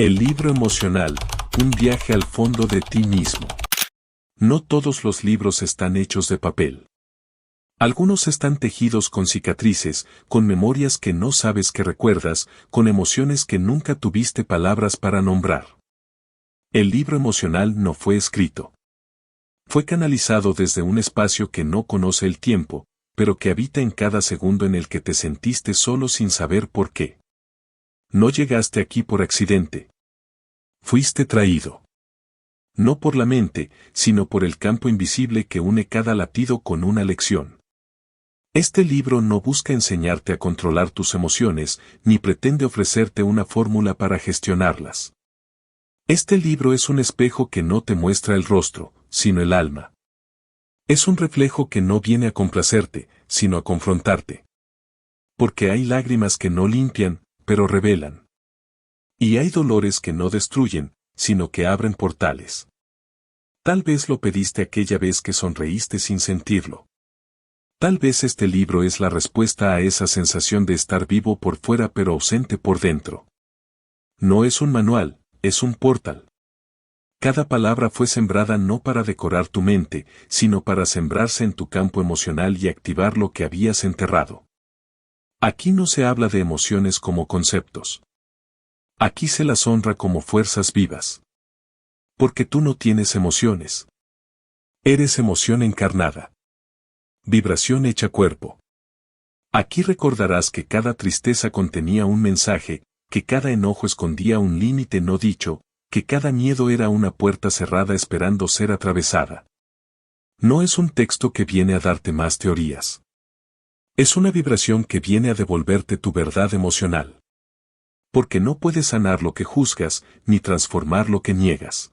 El libro emocional, un viaje al fondo de ti mismo. No todos los libros están hechos de papel. Algunos están tejidos con cicatrices, con memorias que no sabes que recuerdas, con emociones que nunca tuviste palabras para nombrar. El libro emocional no fue escrito. Fue canalizado desde un espacio que no conoce el tiempo, pero que habita en cada segundo en el que te sentiste solo sin saber por qué. No llegaste aquí por accidente. Fuiste traído. No por la mente, sino por el campo invisible que une cada latido con una lección. Este libro no busca enseñarte a controlar tus emociones, ni pretende ofrecerte una fórmula para gestionarlas. Este libro es un espejo que no te muestra el rostro, sino el alma. Es un reflejo que no viene a complacerte, sino a confrontarte. Porque hay lágrimas que no limpian, pero revelan. Y hay dolores que no destruyen, sino que abren portales. Tal vez lo pediste aquella vez que sonreíste sin sentirlo. Tal vez este libro es la respuesta a esa sensación de estar vivo por fuera pero ausente por dentro. No es un manual, es un portal. Cada palabra fue sembrada no para decorar tu mente, sino para sembrarse en tu campo emocional y activar lo que habías enterrado. Aquí no se habla de emociones como conceptos. Aquí se las honra como fuerzas vivas. Porque tú no tienes emociones. Eres emoción encarnada. Vibración hecha cuerpo. Aquí recordarás que cada tristeza contenía un mensaje, que cada enojo escondía un límite no dicho, que cada miedo era una puerta cerrada esperando ser atravesada. No es un texto que viene a darte más teorías. Es una vibración que viene a devolverte tu verdad emocional. Porque no puedes sanar lo que juzgas, ni transformar lo que niegas.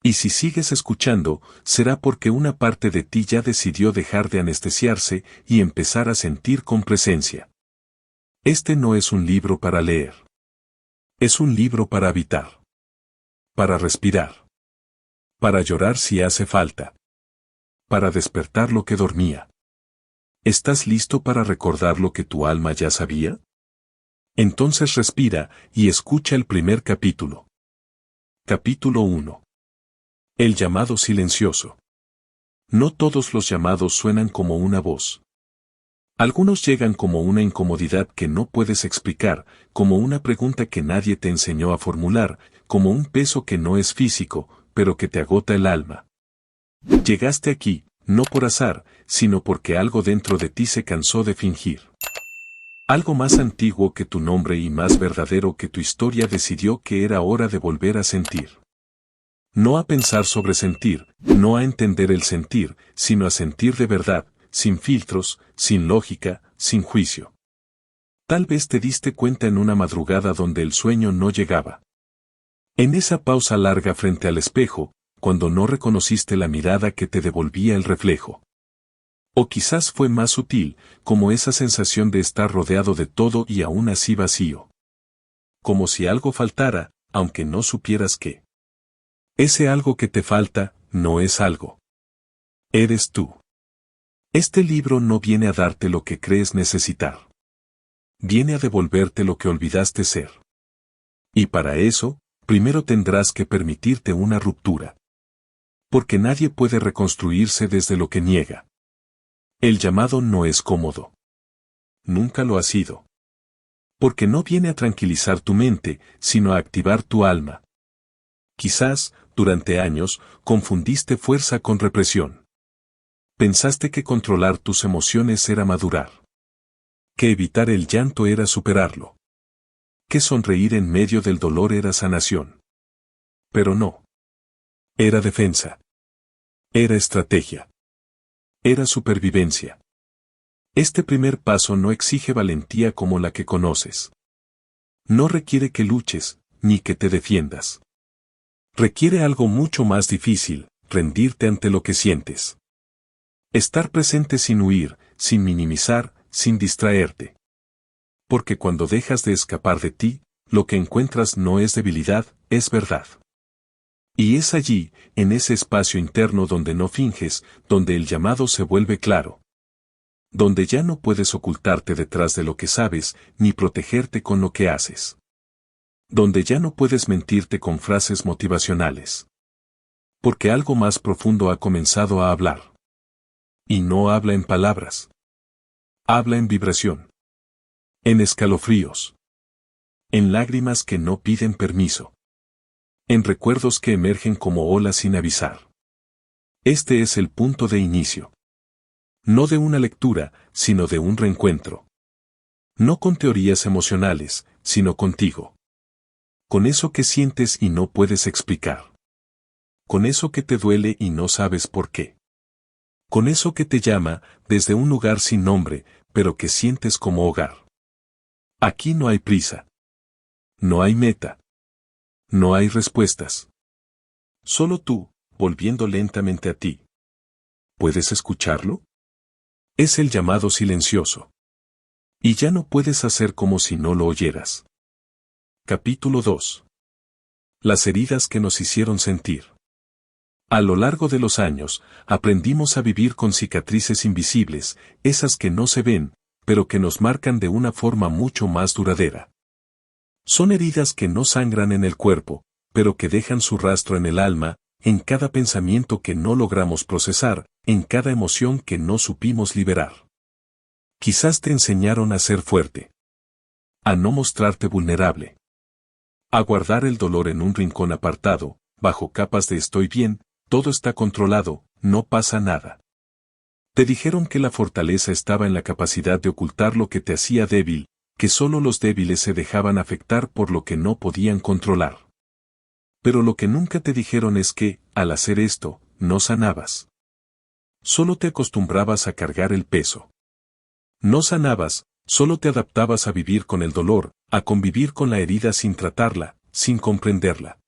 Y si sigues escuchando, será porque una parte de ti ya decidió dejar de anestesiarse y empezar a sentir con presencia. Este no es un libro para leer. Es un libro para habitar. Para respirar. Para llorar si hace falta. Para despertar lo que dormía. ¿Estás listo para recordar lo que tu alma ya sabía? Entonces respira y escucha el primer capítulo. Capítulo 1. El llamado silencioso. No todos los llamados suenan como una voz. Algunos llegan como una incomodidad que no puedes explicar, como una pregunta que nadie te enseñó a formular, como un peso que no es físico, pero que te agota el alma. Llegaste aquí, no por azar, sino porque algo dentro de ti se cansó de fingir. Algo más antiguo que tu nombre y más verdadero que tu historia decidió que era hora de volver a sentir. No a pensar sobre sentir, no a entender el sentir, sino a sentir de verdad, sin filtros, sin lógica, sin juicio. Tal vez te diste cuenta en una madrugada donde el sueño no llegaba. En esa pausa larga frente al espejo, cuando no reconociste la mirada que te devolvía el reflejo. O quizás fue más sutil, como esa sensación de estar rodeado de todo y aún así vacío. Como si algo faltara, aunque no supieras qué. Ese algo que te falta, no es algo. Eres tú. Este libro no viene a darte lo que crees necesitar. Viene a devolverte lo que olvidaste ser. Y para eso, primero tendrás que permitirte una ruptura. Porque nadie puede reconstruirse desde lo que niega. El llamado no es cómodo. Nunca lo ha sido. Porque no viene a tranquilizar tu mente, sino a activar tu alma. Quizás, durante años, confundiste fuerza con represión. Pensaste que controlar tus emociones era madurar. Que evitar el llanto era superarlo. Que sonreír en medio del dolor era sanación. Pero no. Era defensa. Era estrategia. Era supervivencia. Este primer paso no exige valentía como la que conoces. No requiere que luches, ni que te defiendas. Requiere algo mucho más difícil, rendirte ante lo que sientes. Estar presente sin huir, sin minimizar, sin distraerte. Porque cuando dejas de escapar de ti, lo que encuentras no es debilidad, es verdad. Y es allí, en ese espacio interno donde no finges, donde el llamado se vuelve claro. Donde ya no puedes ocultarte detrás de lo que sabes, ni protegerte con lo que haces. Donde ya no puedes mentirte con frases motivacionales. Porque algo más profundo ha comenzado a hablar. Y no habla en palabras. Habla en vibración. En escalofríos. En lágrimas que no piden permiso. En recuerdos que emergen como olas sin avisar. Este es el punto de inicio. No de una lectura, sino de un reencuentro. No con teorías emocionales, sino contigo. Con eso que sientes y no puedes explicar. Con eso que te duele y no sabes por qué. Con eso que te llama desde un lugar sin nombre, pero que sientes como hogar. Aquí no hay prisa. No hay meta. No hay respuestas. Solo tú, volviendo lentamente a ti. ¿Puedes escucharlo? Es el llamado silencioso. Y ya no puedes hacer como si no lo oyeras. Capítulo 2. Las heridas que nos hicieron sentir. A lo largo de los años, aprendimos a vivir con cicatrices invisibles, esas que no se ven, pero que nos marcan de una forma mucho más duradera. Son heridas que no sangran en el cuerpo, pero que dejan su rastro en el alma, en cada pensamiento que no logramos procesar, en cada emoción que no supimos liberar. Quizás te enseñaron a ser fuerte. A no mostrarte vulnerable. A guardar el dolor en un rincón apartado, bajo capas de estoy bien, todo está controlado, no pasa nada. Te dijeron que la fortaleza estaba en la capacidad de ocultar lo que te hacía débil, que solo los débiles se dejaban afectar por lo que no podían controlar. Pero lo que nunca te dijeron es que, al hacer esto, no sanabas. Solo te acostumbrabas a cargar el peso. No sanabas, solo te adaptabas a vivir con el dolor, a convivir con la herida sin tratarla, sin comprenderla.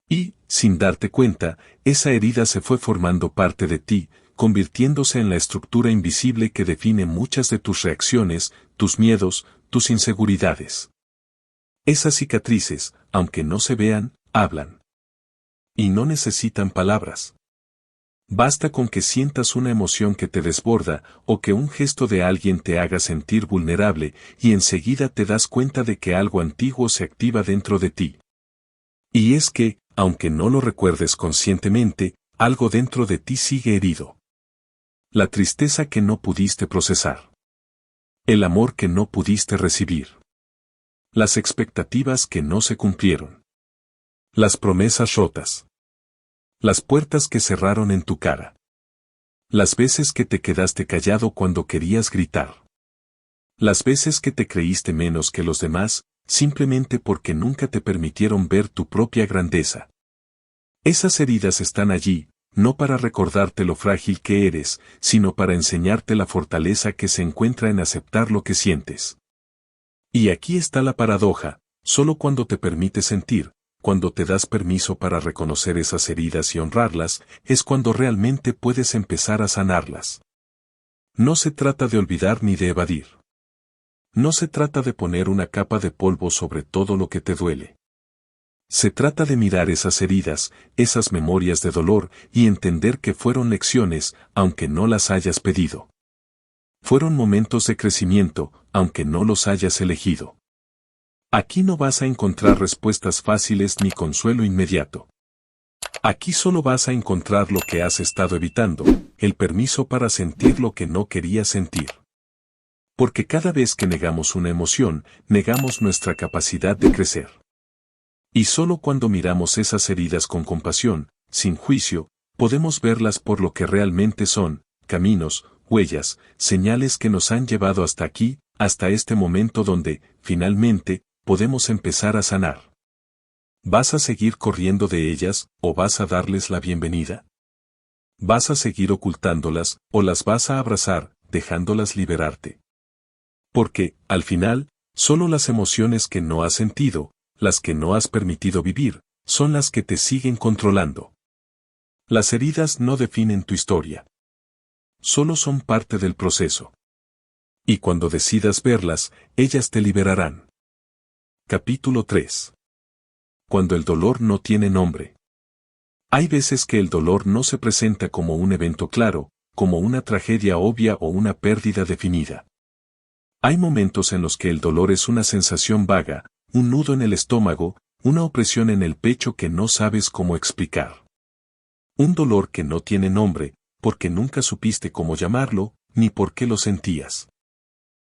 Y, sin darte cuenta, esa herida se fue formando parte de ti, convirtiéndose en la estructura invisible que define muchas de tus reacciones, tus miedos, tus inseguridades. Esas cicatrices, aunque no se vean, hablan. Y no necesitan palabras. Basta con que sientas una emoción que te desborda, o que un gesto de alguien te haga sentir vulnerable, y enseguida te das cuenta de que algo antiguo se activa dentro de ti. Y es que, aunque no lo recuerdes conscientemente, algo dentro de ti sigue herido. La tristeza que no pudiste procesar. El amor que no pudiste recibir. Las expectativas que no se cumplieron. Las promesas rotas. Las puertas que cerraron en tu cara. Las veces que te quedaste callado cuando querías gritar. Las veces que te creíste menos que los demás, simplemente porque nunca te permitieron ver tu propia grandeza. Esas heridas están allí, no para recordarte lo frágil que eres, sino para enseñarte la fortaleza que se encuentra en aceptar lo que sientes. Y aquí está la paradoja, solo cuando te permites sentir, cuando te das permiso para reconocer esas heridas y honrarlas, es cuando realmente puedes empezar a sanarlas. No se trata de olvidar ni de evadir. No se trata de poner una capa de polvo sobre todo lo que te duele. Se trata de mirar esas heridas, esas memorias de dolor, y entender que fueron lecciones, aunque no las hayas pedido. Fueron momentos de crecimiento, aunque no los hayas elegido. Aquí no vas a encontrar respuestas fáciles ni consuelo inmediato. Aquí solo vas a encontrar lo que has estado evitando, el permiso para sentir lo que no querías sentir. Porque cada vez que negamos una emoción, negamos nuestra capacidad de crecer. Y solo cuando miramos esas heridas con compasión, sin juicio, podemos verlas por lo que realmente son, caminos, huellas, señales que nos han llevado hasta aquí, hasta este momento donde, finalmente, podemos empezar a sanar. ¿Vas a seguir corriendo de ellas, o vas a darles la bienvenida? ¿Vas a seguir ocultándolas, o las vas a abrazar, dejándolas liberarte? Porque, al final, solo las emociones que no has sentido, las que no has permitido vivir, son las que te siguen controlando. Las heridas no definen tu historia. Solo son parte del proceso. Y cuando decidas verlas, ellas te liberarán. Capítulo 3. Cuando el dolor no tiene nombre. Hay veces que el dolor no se presenta como un evento claro, como una tragedia obvia o una pérdida definida. Hay momentos en los que el dolor es una sensación vaga, un nudo en el estómago, una opresión en el pecho que no sabes cómo explicar. Un dolor que no tiene nombre, porque nunca supiste cómo llamarlo, ni por qué lo sentías.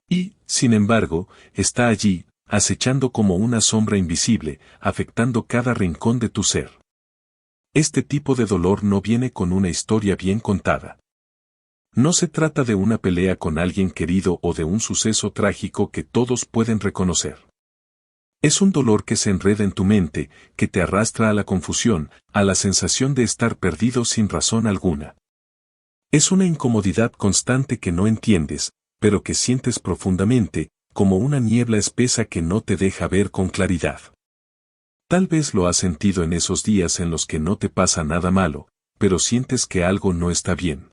Y, sin embargo, está allí, acechando como una sombra invisible, afectando cada rincón de tu ser. Este tipo de dolor no viene con una historia bien contada. No se trata de una pelea con alguien querido o de un suceso trágico que todos pueden reconocer. Es un dolor que se enreda en tu mente, que te arrastra a la confusión, a la sensación de estar perdido sin razón alguna. Es una incomodidad constante que no entiendes, pero que sientes profundamente, como una niebla espesa que no te deja ver con claridad. Tal vez lo has sentido en esos días en los que no te pasa nada malo, pero sientes que algo no está bien.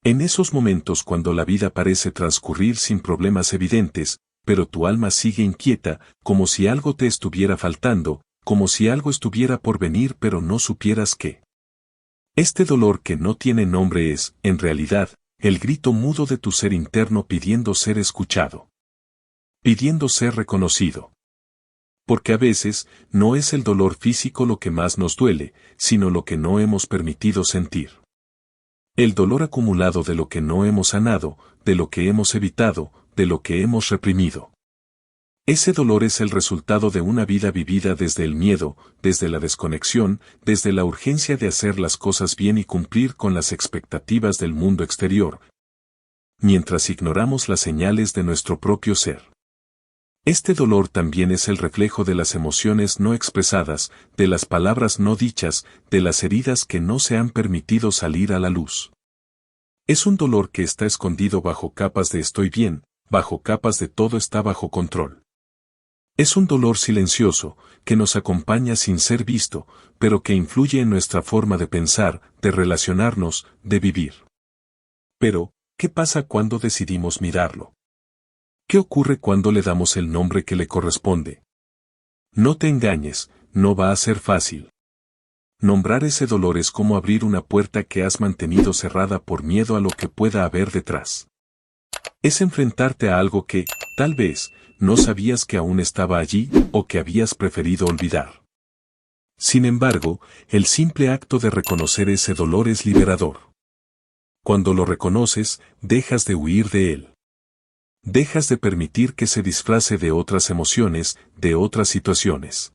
En esos momentos cuando la vida parece transcurrir sin problemas evidentes, pero tu alma sigue inquieta, como si algo te estuviera faltando, como si algo estuviera por venir pero no supieras qué. Este dolor que no tiene nombre es, en realidad, el grito mudo de tu ser interno pidiendo ser escuchado. Pidiendo ser reconocido. Porque a veces, no es el dolor físico lo que más nos duele, sino lo que no hemos permitido sentir. El dolor acumulado de lo que no hemos sanado, de lo que hemos evitado, de lo que hemos reprimido. Ese dolor es el resultado de una vida vivida desde el miedo, desde la desconexión, desde la urgencia de hacer las cosas bien y cumplir con las expectativas del mundo exterior, mientras ignoramos las señales de nuestro propio ser. Este dolor también es el reflejo de las emociones no expresadas, de las palabras no dichas, de las heridas que no se han permitido salir a la luz. Es un dolor que está escondido bajo capas de estoy bien, bajo capas de todo está bajo control. Es un dolor silencioso, que nos acompaña sin ser visto, pero que influye en nuestra forma de pensar, de relacionarnos, de vivir. Pero, ¿qué pasa cuando decidimos mirarlo? ¿Qué ocurre cuando le damos el nombre que le corresponde? No te engañes, no va a ser fácil. Nombrar ese dolor es como abrir una puerta que has mantenido cerrada por miedo a lo que pueda haber detrás. Es enfrentarte a algo que, tal vez, no sabías que aún estaba allí o que habías preferido olvidar. Sin embargo, el simple acto de reconocer ese dolor es liberador. Cuando lo reconoces, dejas de huir de él. Dejas de permitir que se disfrace de otras emociones, de otras situaciones.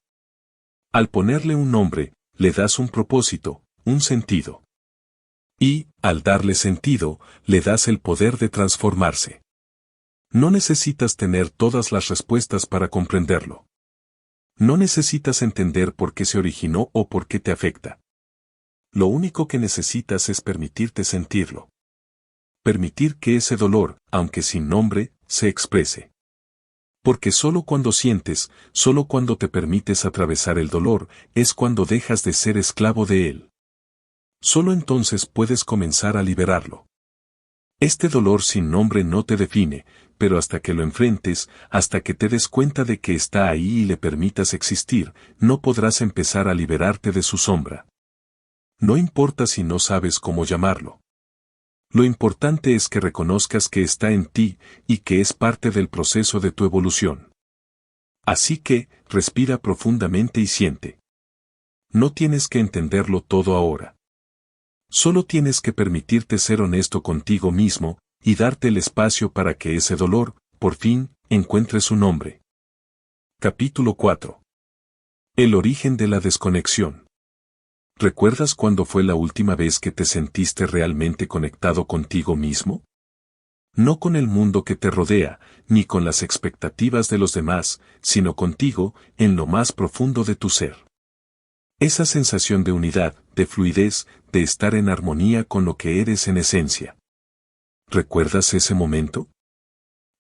Al ponerle un nombre, le das un propósito, un sentido. Y, al darle sentido, le das el poder de transformarse. No necesitas tener todas las respuestas para comprenderlo. No necesitas entender por qué se originó o por qué te afecta. Lo único que necesitas es permitirte sentirlo. Permitir que ese dolor, aunque sin nombre, se exprese. Porque solo cuando sientes, solo cuando te permites atravesar el dolor, es cuando dejas de ser esclavo de él. Solo entonces puedes comenzar a liberarlo. Este dolor sin nombre no te define, pero hasta que lo enfrentes, hasta que te des cuenta de que está ahí y le permitas existir, no podrás empezar a liberarte de su sombra. No importa si no sabes cómo llamarlo. Lo importante es que reconozcas que está en ti y que es parte del proceso de tu evolución. Así que, respira profundamente y siente. No tienes que entenderlo todo ahora. Solo tienes que permitirte ser honesto contigo mismo y darte el espacio para que ese dolor, por fin, encuentre su nombre. Capítulo 4. El origen de la desconexión. ¿Recuerdas cuándo fue la última vez que te sentiste realmente conectado contigo mismo? No con el mundo que te rodea, ni con las expectativas de los demás, sino contigo, en lo más profundo de tu ser. Esa sensación de unidad, de fluidez, de estar en armonía con lo que eres en esencia. ¿Recuerdas ese momento?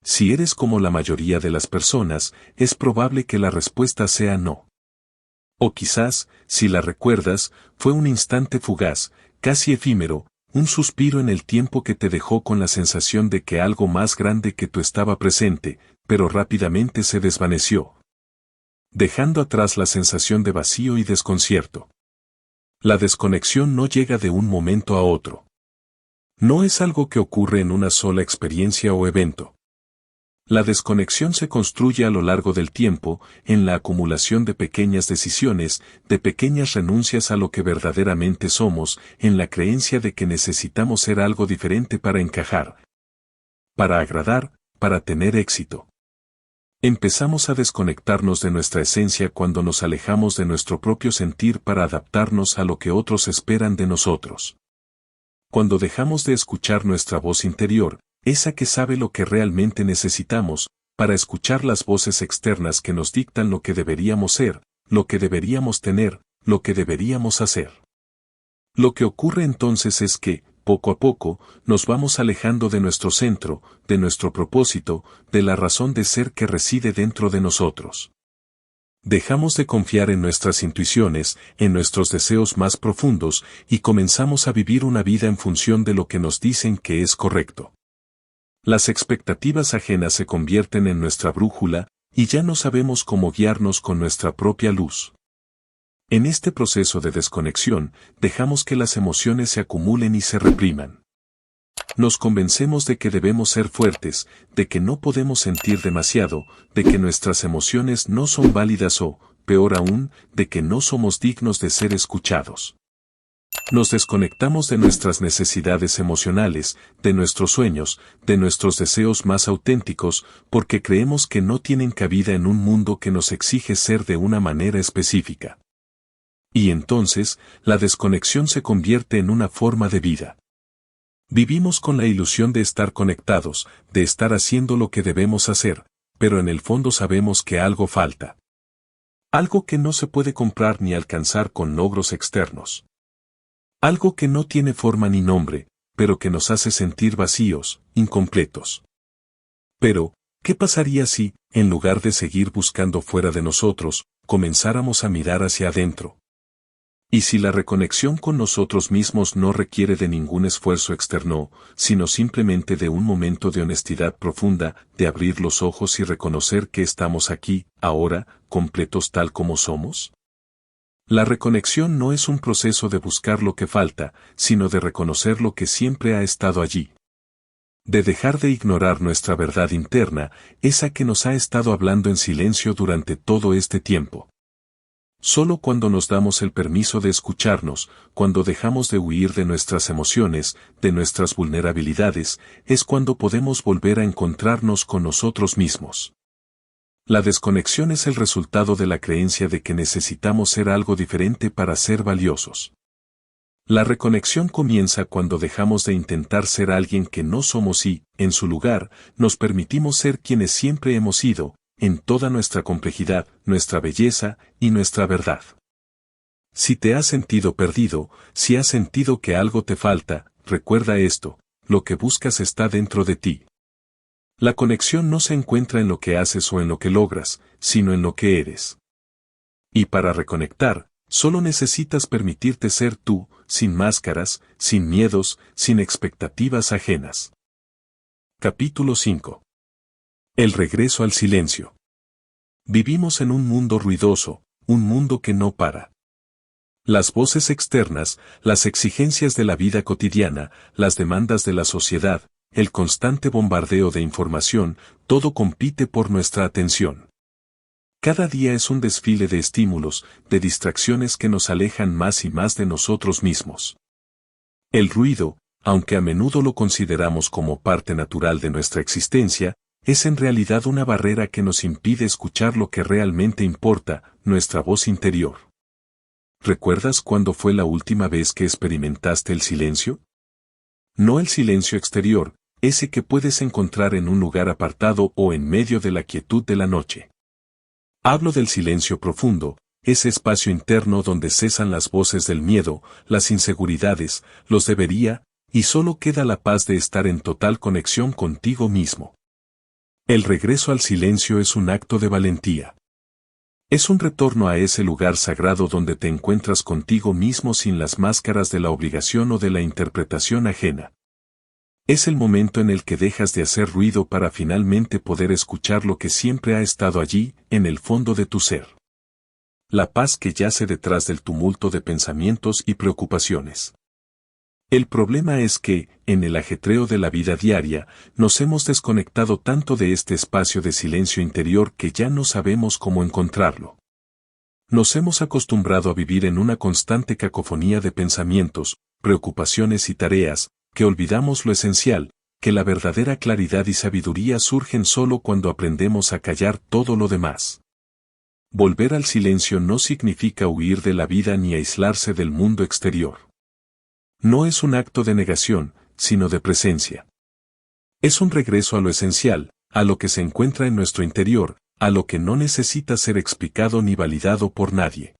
Si eres como la mayoría de las personas, es probable que la respuesta sea no. O quizás, si la recuerdas, fue un instante fugaz, casi efímero, un suspiro en el tiempo que te dejó con la sensación de que algo más grande que tú estaba presente, pero rápidamente se desvaneció, dejando atrás la sensación de vacío y desconcierto. La desconexión no llega de un momento a otro. No es algo que ocurre en una sola experiencia o evento. La desconexión se construye a lo largo del tiempo, en la acumulación de pequeñas decisiones, de pequeñas renuncias a lo que verdaderamente somos, en la creencia de que necesitamos ser algo diferente para encajar, para agradar, para tener éxito. Empezamos a desconectarnos de nuestra esencia cuando nos alejamos de nuestro propio sentir para adaptarnos a lo que otros esperan de nosotros. Cuando dejamos de escuchar nuestra voz interior, esa que sabe lo que realmente necesitamos, para escuchar las voces externas que nos dictan lo que deberíamos ser, lo que deberíamos tener, lo que deberíamos hacer. Lo que ocurre entonces es que, poco a poco, nos vamos alejando de nuestro centro, de nuestro propósito, de la razón de ser que reside dentro de nosotros. Dejamos de confiar en nuestras intuiciones, en nuestros deseos más profundos, y comenzamos a vivir una vida en función de lo que nos dicen que es correcto. Las expectativas ajenas se convierten en nuestra brújula, y ya no sabemos cómo guiarnos con nuestra propia luz. En este proceso de desconexión, dejamos que las emociones se acumulen y se repriman. Nos convencemos de que debemos ser fuertes, de que no podemos sentir demasiado, de que nuestras emociones no son válidas o, peor aún, de que no somos dignos de ser escuchados. Nos desconectamos de nuestras necesidades emocionales, de nuestros sueños, de nuestros deseos más auténticos, porque creemos que no tienen cabida en un mundo que nos exige ser de una manera específica. Y entonces, la desconexión se convierte en una forma de vida. Vivimos con la ilusión de estar conectados, de estar haciendo lo que debemos hacer, pero en el fondo sabemos que algo falta. Algo que no se puede comprar ni alcanzar con logros externos. Algo que no tiene forma ni nombre, pero que nos hace sentir vacíos, incompletos. Pero, ¿qué pasaría si, en lugar de seguir buscando fuera de nosotros, comenzáramos a mirar hacia adentro? Y si la reconexión con nosotros mismos no requiere de ningún esfuerzo externo, sino simplemente de un momento de honestidad profunda, de abrir los ojos y reconocer que estamos aquí, ahora, completos tal como somos? La reconexión no es un proceso de buscar lo que falta, sino de reconocer lo que siempre ha estado allí. De dejar de ignorar nuestra verdad interna, esa que nos ha estado hablando en silencio durante todo este tiempo. Solo cuando nos damos el permiso de escucharnos, cuando dejamos de huir de nuestras emociones, de nuestras vulnerabilidades, es cuando podemos volver a encontrarnos con nosotros mismos. La desconexión es el resultado de la creencia de que necesitamos ser algo diferente para ser valiosos. La reconexión comienza cuando dejamos de intentar ser alguien que no somos y, en su lugar, nos permitimos ser quienes siempre hemos sido, en toda nuestra complejidad, nuestra belleza y nuestra verdad. Si te has sentido perdido, si has sentido que algo te falta, recuerda esto: lo que buscas está dentro de ti. La conexión no se encuentra en lo que haces o en lo que logras, sino en lo que eres. Y para reconectar, solo necesitas permitirte ser tú, sin máscaras, sin miedos, sin expectativas ajenas. Capítulo 5. El regreso al silencio. Vivimos en un mundo ruidoso, un mundo que no para. Las voces externas, las exigencias de la vida cotidiana, las demandas de la sociedad, el constante bombardeo de información, todo compite por nuestra atención. Cada día es un desfile de estímulos, de distracciones que nos alejan más y más de nosotros mismos. El ruido, aunque a menudo lo consideramos como parte natural de nuestra existencia, es en realidad una barrera que nos impide escuchar lo que realmente importa, nuestra voz interior. ¿Recuerdas cuándo fue la última vez que experimentaste el silencio? No el silencio exterior, ese que puedes encontrar en un lugar apartado o en medio de la quietud de la noche. Hablo del silencio profundo, ese espacio interno donde cesan las voces del miedo, las inseguridades, los debería, y solo queda la paz de estar en total conexión contigo mismo. El regreso al silencio es un acto de valentía. Es un retorno a ese lugar sagrado donde te encuentras contigo mismo sin las máscaras de la obligación o de la interpretación ajena. Es el momento en el que dejas de hacer ruido para finalmente poder escuchar lo que siempre ha estado allí, en el fondo de tu ser. La paz que yace detrás del tumulto de pensamientos y preocupaciones. El problema es que, en el ajetreo de la vida diaria, nos hemos desconectado tanto de este espacio de silencio interior que ya no sabemos cómo encontrarlo. Nos hemos acostumbrado a vivir en una constante cacofonía de pensamientos, preocupaciones y tareas, que olvidamos lo esencial, que la verdadera claridad y sabiduría surgen solo cuando aprendemos a callar todo lo demás. Volver al silencio no significa huir de la vida ni aislarse del mundo exterior. No es un acto de negación, sino de presencia. Es un regreso a lo esencial, a lo que se encuentra en nuestro interior, a lo que no necesita ser explicado ni validado por nadie.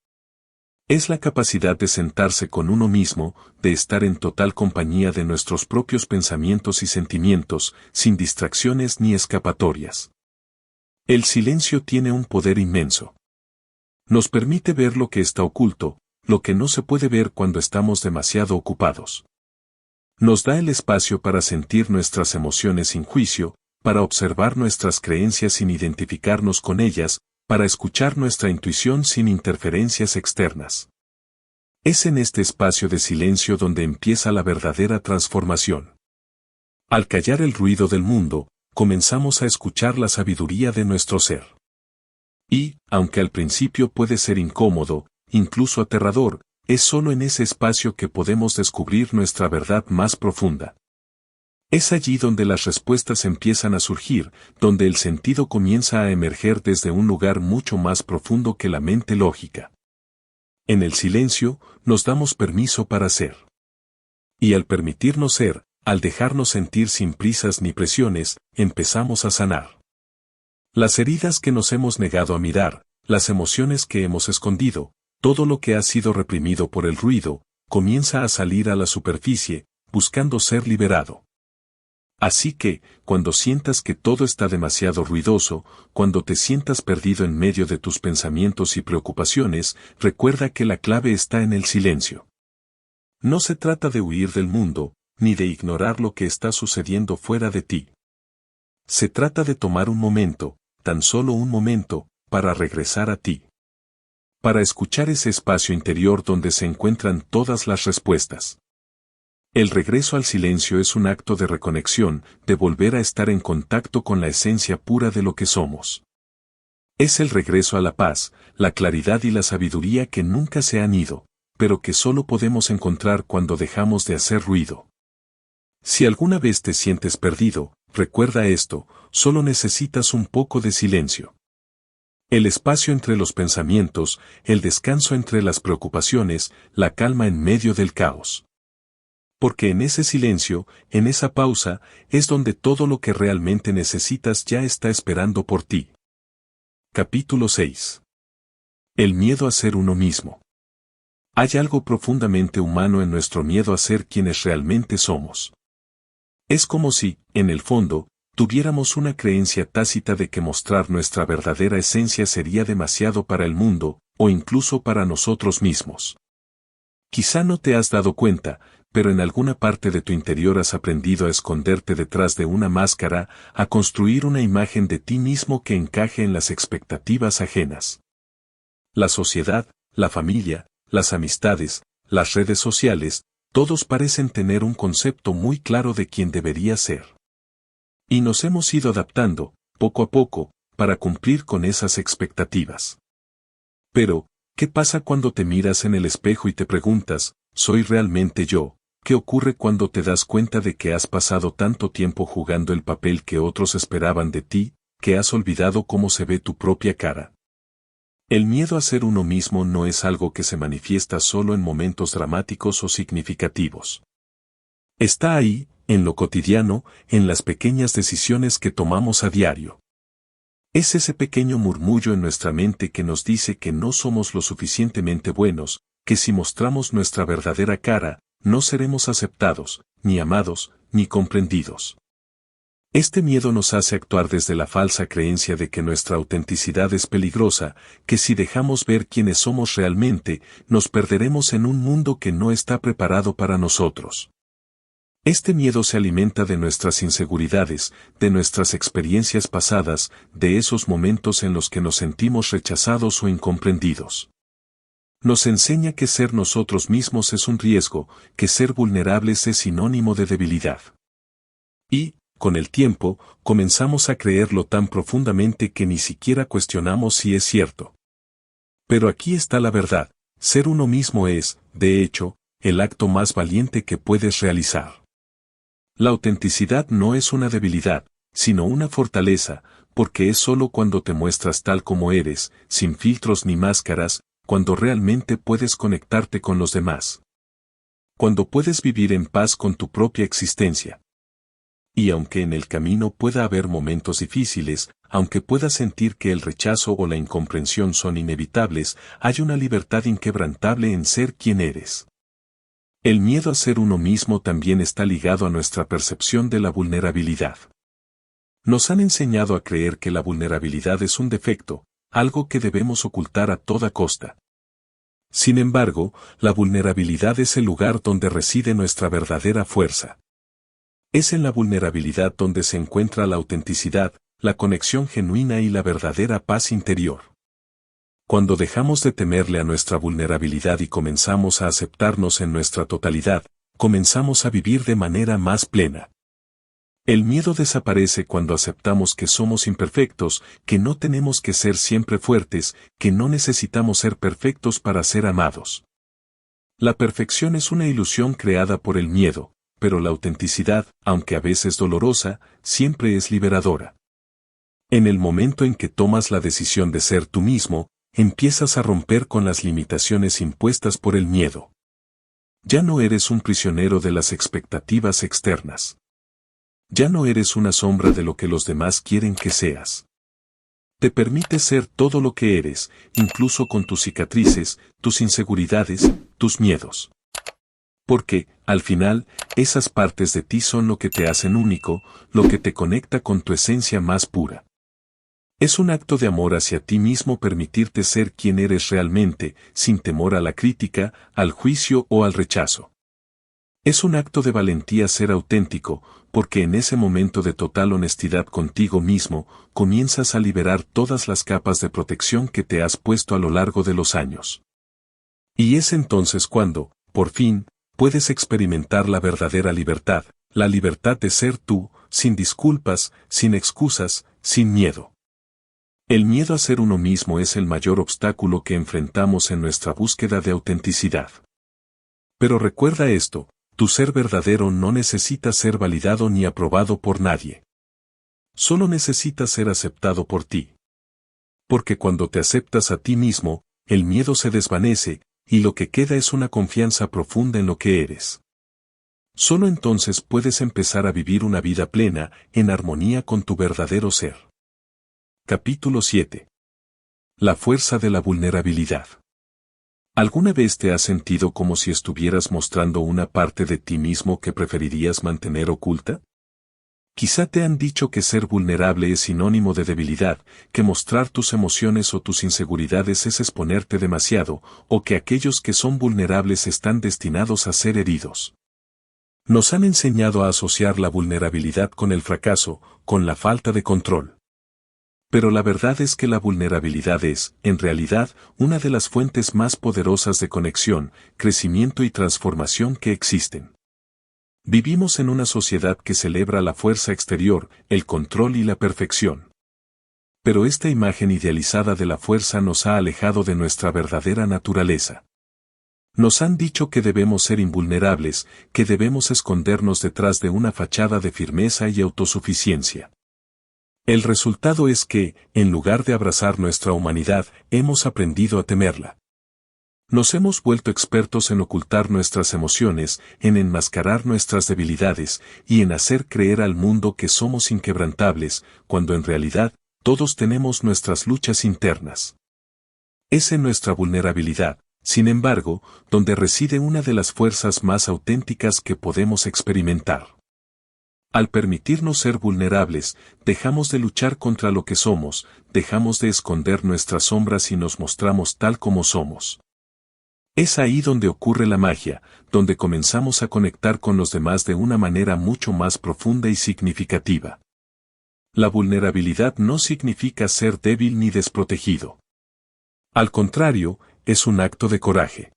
Es la capacidad de sentarse con uno mismo, de estar en total compañía de nuestros propios pensamientos y sentimientos, sin distracciones ni escapatorias. El silencio tiene un poder inmenso. Nos permite ver lo que está oculto, lo que no se puede ver cuando estamos demasiado ocupados. Nos da el espacio para sentir nuestras emociones sin juicio, para observar nuestras creencias sin identificarnos con ellas, para escuchar nuestra intuición sin interferencias externas. Es en este espacio de silencio donde empieza la verdadera transformación. Al callar el ruido del mundo, comenzamos a escuchar la sabiduría de nuestro ser. Y, aunque al principio puede ser incómodo, incluso aterrador, es solo en ese espacio que podemos descubrir nuestra verdad más profunda. Es allí donde las respuestas empiezan a surgir, donde el sentido comienza a emerger desde un lugar mucho más profundo que la mente lógica. En el silencio, nos damos permiso para ser. Y al permitirnos ser, al dejarnos sentir sin prisas ni presiones, empezamos a sanar. Las heridas que nos hemos negado a mirar, las emociones que hemos escondido, todo lo que ha sido reprimido por el ruido, comienza a salir a la superficie, buscando ser liberado. Así que, cuando sientas que todo está demasiado ruidoso, cuando te sientas perdido en medio de tus pensamientos y preocupaciones, recuerda que la clave está en el silencio. No se trata de huir del mundo, ni de ignorar lo que está sucediendo fuera de ti. Se trata de tomar un momento, tan solo un momento, para regresar a ti. Para escuchar ese espacio interior donde se encuentran todas las respuestas. El regreso al silencio es un acto de reconexión, de volver a estar en contacto con la esencia pura de lo que somos. Es el regreso a la paz, la claridad y la sabiduría que nunca se han ido, pero que solo podemos encontrar cuando dejamos de hacer ruido. Si alguna vez te sientes perdido, recuerda esto, solo necesitas un poco de silencio. El espacio entre los pensamientos, el descanso entre las preocupaciones, la calma en medio del caos. Porque en ese silencio, en esa pausa, es donde todo lo que realmente necesitas ya está esperando por ti. Capítulo 6. El miedo a ser uno mismo. Hay algo profundamente humano en nuestro miedo a ser quienes realmente somos. Es como si, en el fondo, tuviéramos una creencia tácita de que mostrar nuestra verdadera esencia sería demasiado para el mundo, o incluso para nosotros mismos. Quizá no te has dado cuenta, pero en alguna parte de tu interior has aprendido a esconderte detrás de una máscara, a construir una imagen de ti mismo que encaje en las expectativas ajenas. La sociedad, la familia, las amistades, las redes sociales, todos parecen tener un concepto muy claro de quién debería ser. Y nos hemos ido adaptando, poco a poco, para cumplir con esas expectativas. Pero, ¿qué pasa cuando te miras en el espejo y te preguntas, ¿soy realmente yo? ¿Qué ocurre cuando te das cuenta de que has pasado tanto tiempo jugando el papel que otros esperaban de ti, que has olvidado cómo se ve tu propia cara? El miedo a ser uno mismo no es algo que se manifiesta solo en momentos dramáticos o significativos. Está ahí, en lo cotidiano, en las pequeñas decisiones que tomamos a diario. Es ese pequeño murmullo en nuestra mente que nos dice que no somos lo suficientemente buenos, que si mostramos nuestra verdadera cara, no seremos aceptados, ni amados, ni comprendidos. Este miedo nos hace actuar desde la falsa creencia de que nuestra autenticidad es peligrosa, que si dejamos ver quiénes somos realmente, nos perderemos en un mundo que no está preparado para nosotros. Este miedo se alimenta de nuestras inseguridades, de nuestras experiencias pasadas, de esos momentos en los que nos sentimos rechazados o incomprendidos. Nos enseña que ser nosotros mismos es un riesgo, que ser vulnerables es sinónimo de debilidad. Y, con el tiempo, comenzamos a creerlo tan profundamente que ni siquiera cuestionamos si es cierto. Pero aquí está la verdad, ser uno mismo es, de hecho, el acto más valiente que puedes realizar. La autenticidad no es una debilidad, sino una fortaleza, porque es solo cuando te muestras tal como eres, sin filtros ni máscaras, cuando realmente puedes conectarte con los demás. Cuando puedes vivir en paz con tu propia existencia. Y aunque en el camino pueda haber momentos difíciles, aunque puedas sentir que el rechazo o la incomprensión son inevitables, hay una libertad inquebrantable en ser quien eres. El miedo a ser uno mismo también está ligado a nuestra percepción de la vulnerabilidad. Nos han enseñado a creer que la vulnerabilidad es un defecto, algo que debemos ocultar a toda costa. Sin embargo, la vulnerabilidad es el lugar donde reside nuestra verdadera fuerza. Es en la vulnerabilidad donde se encuentra la autenticidad, la conexión genuina y la verdadera paz interior. Cuando dejamos de temerle a nuestra vulnerabilidad y comenzamos a aceptarnos en nuestra totalidad, comenzamos a vivir de manera más plena. El miedo desaparece cuando aceptamos que somos imperfectos, que no tenemos que ser siempre fuertes, que no necesitamos ser perfectos para ser amados. La perfección es una ilusión creada por el miedo, pero la autenticidad, aunque a veces dolorosa, siempre es liberadora. En el momento en que tomas la decisión de ser tú mismo, empiezas a romper con las limitaciones impuestas por el miedo. Ya no eres un prisionero de las expectativas externas. Ya no eres una sombra de lo que los demás quieren que seas. Te permites ser todo lo que eres, incluso con tus cicatrices, tus inseguridades, tus miedos. Porque, al final, esas partes de ti son lo que te hacen único, lo que te conecta con tu esencia más pura. Es un acto de amor hacia ti mismo permitirte ser quien eres realmente, sin temor a la crítica, al juicio o al rechazo. Es un acto de valentía ser auténtico, porque en ese momento de total honestidad contigo mismo, comienzas a liberar todas las capas de protección que te has puesto a lo largo de los años. Y es entonces cuando, por fin, puedes experimentar la verdadera libertad, la libertad de ser tú, sin disculpas, sin excusas, sin miedo. El miedo a ser uno mismo es el mayor obstáculo que enfrentamos en nuestra búsqueda de autenticidad. Pero recuerda esto, tu ser verdadero no necesita ser validado ni aprobado por nadie. Solo necesita ser aceptado por ti. Porque cuando te aceptas a ti mismo, el miedo se desvanece, y lo que queda es una confianza profunda en lo que eres. Solo entonces puedes empezar a vivir una vida plena, en armonía con tu verdadero ser. Capítulo 7. La fuerza de la vulnerabilidad. ¿Alguna vez te has sentido como si estuvieras mostrando una parte de ti mismo que preferirías mantener oculta? Quizá te han dicho que ser vulnerable es sinónimo de debilidad, que mostrar tus emociones o tus inseguridades es exponerte demasiado, o que aquellos que son vulnerables están destinados a ser heridos. Nos han enseñado a asociar la vulnerabilidad con el fracaso, con la falta de control. Pero la verdad es que la vulnerabilidad es, en realidad, una de las fuentes más poderosas de conexión, crecimiento y transformación que existen. Vivimos en una sociedad que celebra la fuerza exterior, el control y la perfección. Pero esta imagen idealizada de la fuerza nos ha alejado de nuestra verdadera naturaleza. Nos han dicho que debemos ser invulnerables, que debemos escondernos detrás de una fachada de firmeza y autosuficiencia. El resultado es que, en lugar de abrazar nuestra humanidad, hemos aprendido a temerla. Nos hemos vuelto expertos en ocultar nuestras emociones, en enmascarar nuestras debilidades, y en hacer creer al mundo que somos inquebrantables, cuando en realidad, todos tenemos nuestras luchas internas. Es en nuestra vulnerabilidad, sin embargo, donde reside una de las fuerzas más auténticas que podemos experimentar. Al permitirnos ser vulnerables, dejamos de luchar contra lo que somos, dejamos de esconder nuestras sombras y nos mostramos tal como somos. Es ahí donde ocurre la magia, donde comenzamos a conectar con los demás de una manera mucho más profunda y significativa. La vulnerabilidad no significa ser débil ni desprotegido. Al contrario, es un acto de coraje.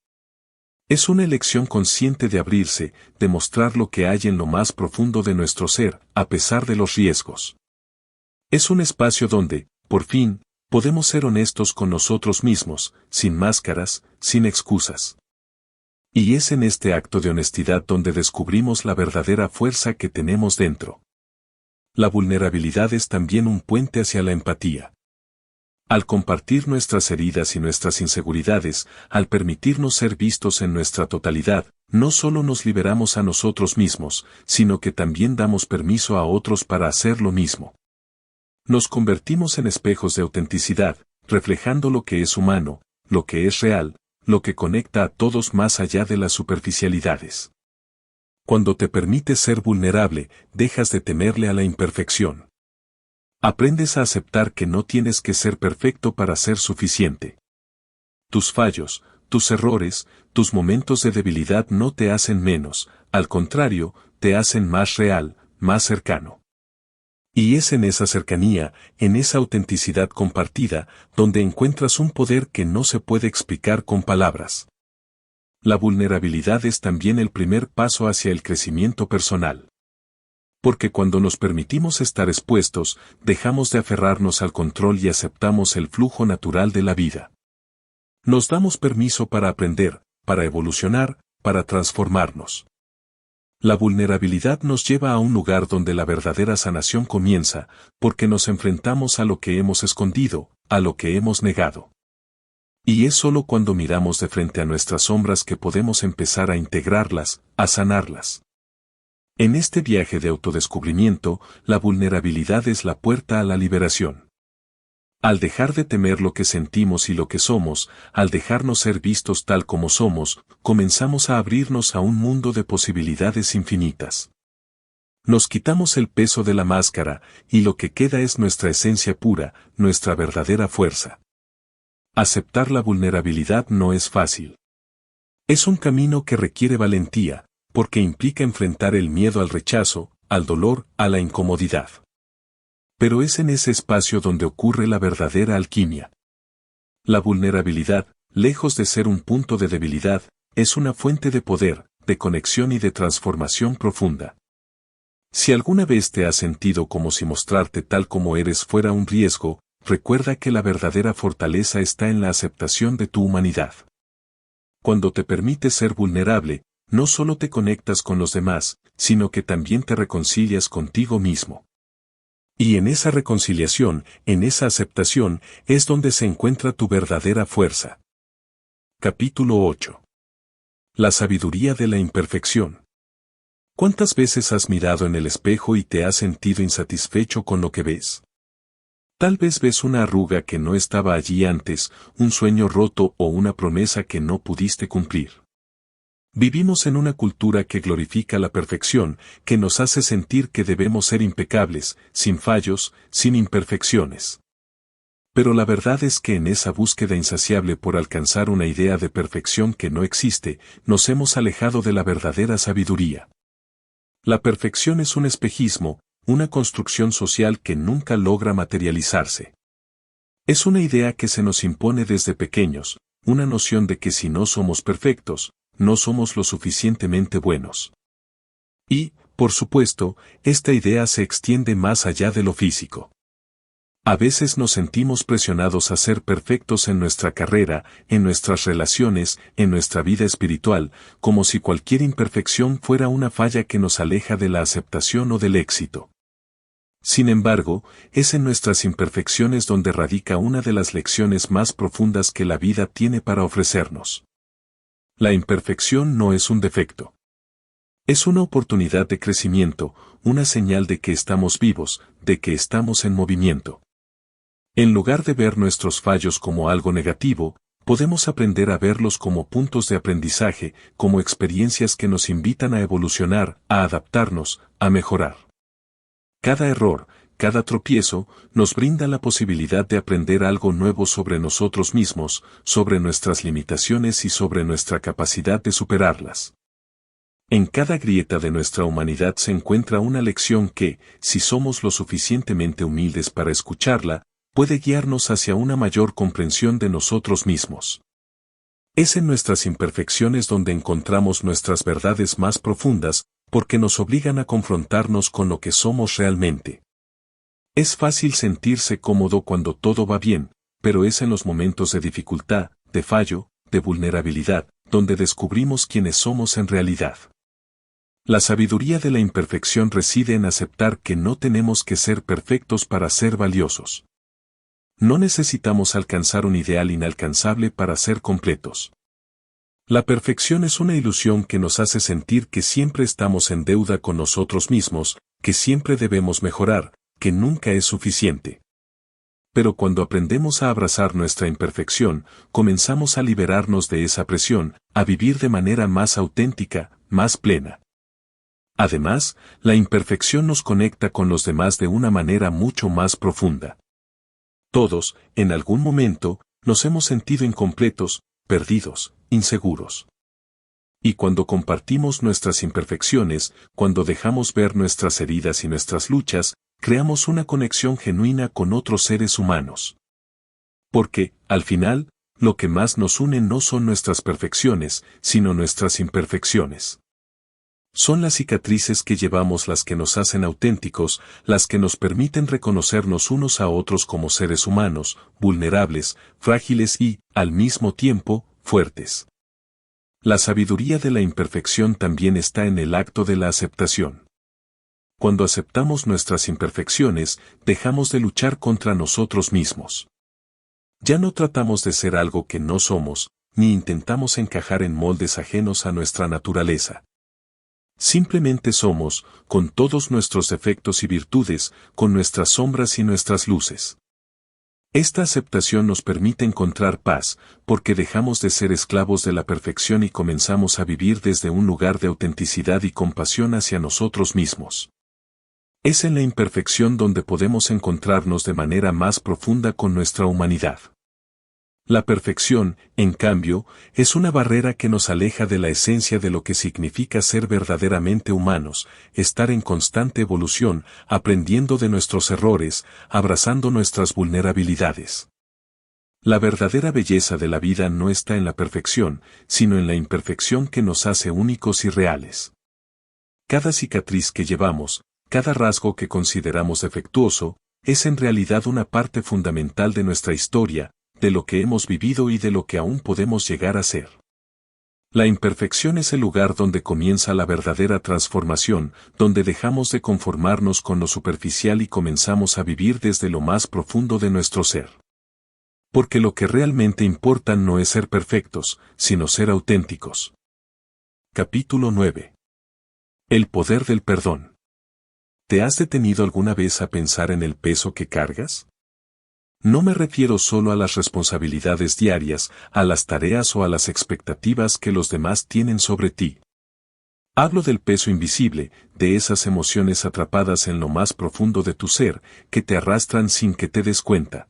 Es una elección consciente de abrirse, de mostrar lo que hay en lo más profundo de nuestro ser, a pesar de los riesgos. Es un espacio donde, por fin, podemos ser honestos con nosotros mismos, sin máscaras, sin excusas. Y es en este acto de honestidad donde descubrimos la verdadera fuerza que tenemos dentro. La vulnerabilidad es también un puente hacia la empatía. Al compartir nuestras heridas y nuestras inseguridades, al permitirnos ser vistos en nuestra totalidad, no solo nos liberamos a nosotros mismos, sino que también damos permiso a otros para hacer lo mismo. Nos convertimos en espejos de autenticidad, reflejando lo que es humano, lo que es real, lo que conecta a todos más allá de las superficialidades. Cuando te permites ser vulnerable, dejas de temerle a la imperfección. Aprendes a aceptar que no tienes que ser perfecto para ser suficiente. Tus fallos, tus errores, tus momentos de debilidad no te hacen menos, al contrario, te hacen más real, más cercano. Y es en esa cercanía, en esa autenticidad compartida, donde encuentras un poder que no se puede explicar con palabras. La vulnerabilidad es también el primer paso hacia el crecimiento personal. Porque cuando nos permitimos estar expuestos, dejamos de aferrarnos al control y aceptamos el flujo natural de la vida. Nos damos permiso para aprender, para evolucionar, para transformarnos. La vulnerabilidad nos lleva a un lugar donde la verdadera sanación comienza, porque nos enfrentamos a lo que hemos escondido, a lo que hemos negado. Y es solo cuando miramos de frente a nuestras sombras que podemos empezar a integrarlas, a sanarlas. En este viaje de autodescubrimiento, la vulnerabilidad es la puerta a la liberación. Al dejar de temer lo que sentimos y lo que somos, al dejarnos ser vistos tal como somos, comenzamos a abrirnos a un mundo de posibilidades infinitas. Nos quitamos el peso de la máscara, y lo que queda es nuestra esencia pura, nuestra verdadera fuerza. Aceptar la vulnerabilidad no es fácil. Es un camino que requiere valentía, porque implica enfrentar el miedo al rechazo, al dolor, a la incomodidad. Pero es en ese espacio donde ocurre la verdadera alquimia. La vulnerabilidad, lejos de ser un punto de debilidad, es una fuente de poder, de conexión y de transformación profunda. Si alguna vez te has sentido como si mostrarte tal como eres fuera un riesgo, recuerda que la verdadera fortaleza está en la aceptación de tu humanidad. Cuando te permites ser vulnerable, no solo te conectas con los demás, sino que también te reconcilias contigo mismo. Y en esa reconciliación, en esa aceptación, es donde se encuentra tu verdadera fuerza. Capítulo 8. La sabiduría de la imperfección. ¿Cuántas veces has mirado en el espejo y te has sentido insatisfecho con lo que ves? Tal vez ves una arruga que no estaba allí antes, un sueño roto o una promesa que no pudiste cumplir. Vivimos en una cultura que glorifica la perfección, que nos hace sentir que debemos ser impecables, sin fallos, sin imperfecciones. Pero la verdad es que en esa búsqueda insaciable por alcanzar una idea de perfección que no existe, nos hemos alejado de la verdadera sabiduría. La perfección es un espejismo, una construcción social que nunca logra materializarse. Es una idea que se nos impone desde pequeños, una noción de que si no somos perfectos, no somos lo suficientemente buenos. Y, por supuesto, esta idea se extiende más allá de lo físico. A veces nos sentimos presionados a ser perfectos en nuestra carrera, en nuestras relaciones, en nuestra vida espiritual, como si cualquier imperfección fuera una falla que nos aleja de la aceptación o del éxito. Sin embargo, es en nuestras imperfecciones donde radica una de las lecciones más profundas que la vida tiene para ofrecernos. La imperfección no es un defecto. Es una oportunidad de crecimiento, una señal de que estamos vivos, de que estamos en movimiento. En lugar de ver nuestros fallos como algo negativo, podemos aprender a verlos como puntos de aprendizaje, como experiencias que nos invitan a evolucionar, a adaptarnos, a mejorar. Cada error, cada tropiezo, nos brinda la posibilidad de aprender algo nuevo sobre nosotros mismos, sobre nuestras limitaciones y sobre nuestra capacidad de superarlas. En cada grieta de nuestra humanidad se encuentra una lección que, si somos lo suficientemente humildes para escucharla, puede guiarnos hacia una mayor comprensión de nosotros mismos. Es en nuestras imperfecciones donde encontramos nuestras verdades más profundas, porque nos obligan a confrontarnos con lo que somos realmente. Es fácil sentirse cómodo cuando todo va bien, pero es en los momentos de dificultad, de fallo, de vulnerabilidad, donde descubrimos quiénes somos en realidad. La sabiduría de la imperfección reside en aceptar que no tenemos que ser perfectos para ser valiosos. No necesitamos alcanzar un ideal inalcanzable para ser completos. La perfección es una ilusión que nos hace sentir que siempre estamos en deuda con nosotros mismos, que siempre debemos mejorar, que nunca es suficiente. Pero cuando aprendemos a abrazar nuestra imperfección, comenzamos a liberarnos de esa presión, a vivir de manera más auténtica, más plena. Además, la imperfección nos conecta con los demás de una manera mucho más profunda. Todos, en algún momento, nos hemos sentido incompletos, perdidos, inseguros. Y cuando compartimos nuestras imperfecciones, cuando dejamos ver nuestras heridas y nuestras luchas, creamos una conexión genuina con otros seres humanos. Porque, al final, lo que más nos une no son nuestras perfecciones, sino nuestras imperfecciones. Son las cicatrices que llevamos las que nos hacen auténticos, las que nos permiten reconocernos unos a otros como seres humanos, vulnerables, frágiles y, al mismo tiempo, fuertes. La sabiduría de la imperfección también está en el acto de la aceptación. Cuando aceptamos nuestras imperfecciones, dejamos de luchar contra nosotros mismos. Ya no tratamos de ser algo que no somos, ni intentamos encajar en moldes ajenos a nuestra naturaleza. Simplemente somos, con todos nuestros defectos y virtudes, con nuestras sombras y nuestras luces. Esta aceptación nos permite encontrar paz, porque dejamos de ser esclavos de la perfección y comenzamos a vivir desde un lugar de autenticidad y compasión hacia nosotros mismos. Es en la imperfección donde podemos encontrarnos de manera más profunda con nuestra humanidad. La perfección, en cambio, es una barrera que nos aleja de la esencia de lo que significa ser verdaderamente humanos, estar en constante evolución, aprendiendo de nuestros errores, abrazando nuestras vulnerabilidades. La verdadera belleza de la vida no está en la perfección, sino en la imperfección que nos hace únicos y reales. Cada cicatriz que llevamos, cada rasgo que consideramos defectuoso, es en realidad una parte fundamental de nuestra historia, de lo que hemos vivido y de lo que aún podemos llegar a ser. La imperfección es el lugar donde comienza la verdadera transformación, donde dejamos de conformarnos con lo superficial y comenzamos a vivir desde lo más profundo de nuestro ser. Porque lo que realmente importa no es ser perfectos, sino ser auténticos. Capítulo 9. El poder del perdón. ¿Te has detenido alguna vez a pensar en el peso que cargas? No me refiero solo a las responsabilidades diarias, a las tareas o a las expectativas que los demás tienen sobre ti. Hablo del peso invisible, de esas emociones atrapadas en lo más profundo de tu ser, que te arrastran sin que te des cuenta.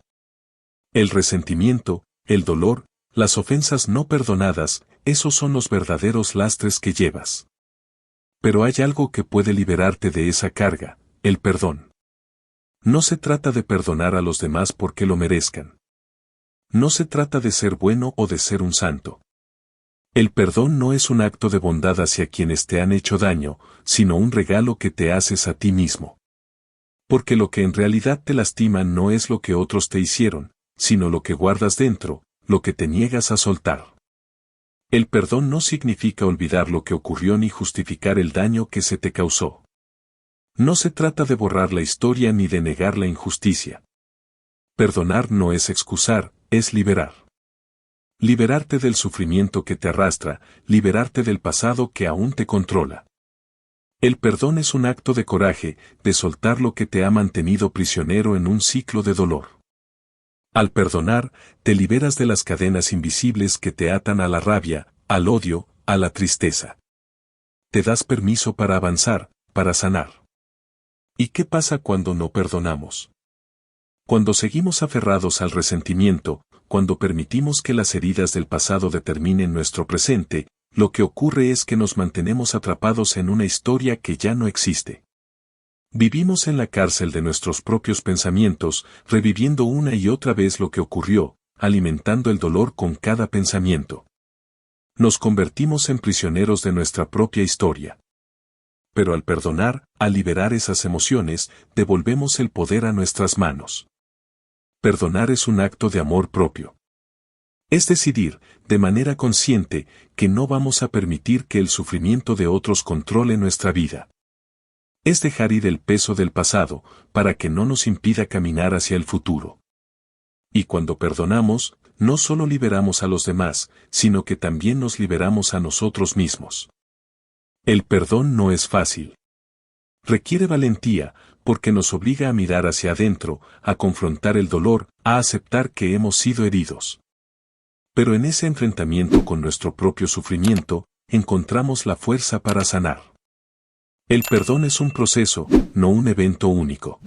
El resentimiento, el dolor, las ofensas no perdonadas, esos son los verdaderos lastres que llevas. Pero hay algo que puede liberarte de esa carga, el perdón. No se trata de perdonar a los demás porque lo merezcan. No se trata de ser bueno o de ser un santo. El perdón no es un acto de bondad hacia quienes te han hecho daño, sino un regalo que te haces a ti mismo. Porque lo que en realidad te lastima no es lo que otros te hicieron, sino lo que guardas dentro, lo que te niegas a soltar. El perdón no significa olvidar lo que ocurrió ni justificar el daño que se te causó. No se trata de borrar la historia ni de negar la injusticia. Perdonar no es excusar, es liberar. Liberarte del sufrimiento que te arrastra, liberarte del pasado que aún te controla. El perdón es un acto de coraje, de soltar lo que te ha mantenido prisionero en un ciclo de dolor. Al perdonar, te liberas de las cadenas invisibles que te atan a la rabia, al odio, a la tristeza. Te das permiso para avanzar, para sanar. ¿Y qué pasa cuando no perdonamos? Cuando seguimos aferrados al resentimiento, cuando permitimos que las heridas del pasado determinen nuestro presente, lo que ocurre es que nos mantenemos atrapados en una historia que ya no existe. Vivimos en la cárcel de nuestros propios pensamientos, reviviendo una y otra vez lo que ocurrió, alimentando el dolor con cada pensamiento. Nos convertimos en prisioneros de nuestra propia historia. Pero al perdonar, al liberar esas emociones, devolvemos el poder a nuestras manos. Perdonar es un acto de amor propio. Es decidir, de manera consciente, que no vamos a permitir que el sufrimiento de otros controle nuestra vida. Es dejar ir el peso del pasado, para que no nos impida caminar hacia el futuro. Y cuando perdonamos, no solo liberamos a los demás, sino que también nos liberamos a nosotros mismos. El perdón no es fácil. Requiere valentía, porque nos obliga a mirar hacia adentro, a confrontar el dolor, a aceptar que hemos sido heridos. Pero en ese enfrentamiento con nuestro propio sufrimiento, encontramos la fuerza para sanar. El perdón es un proceso, no un evento único.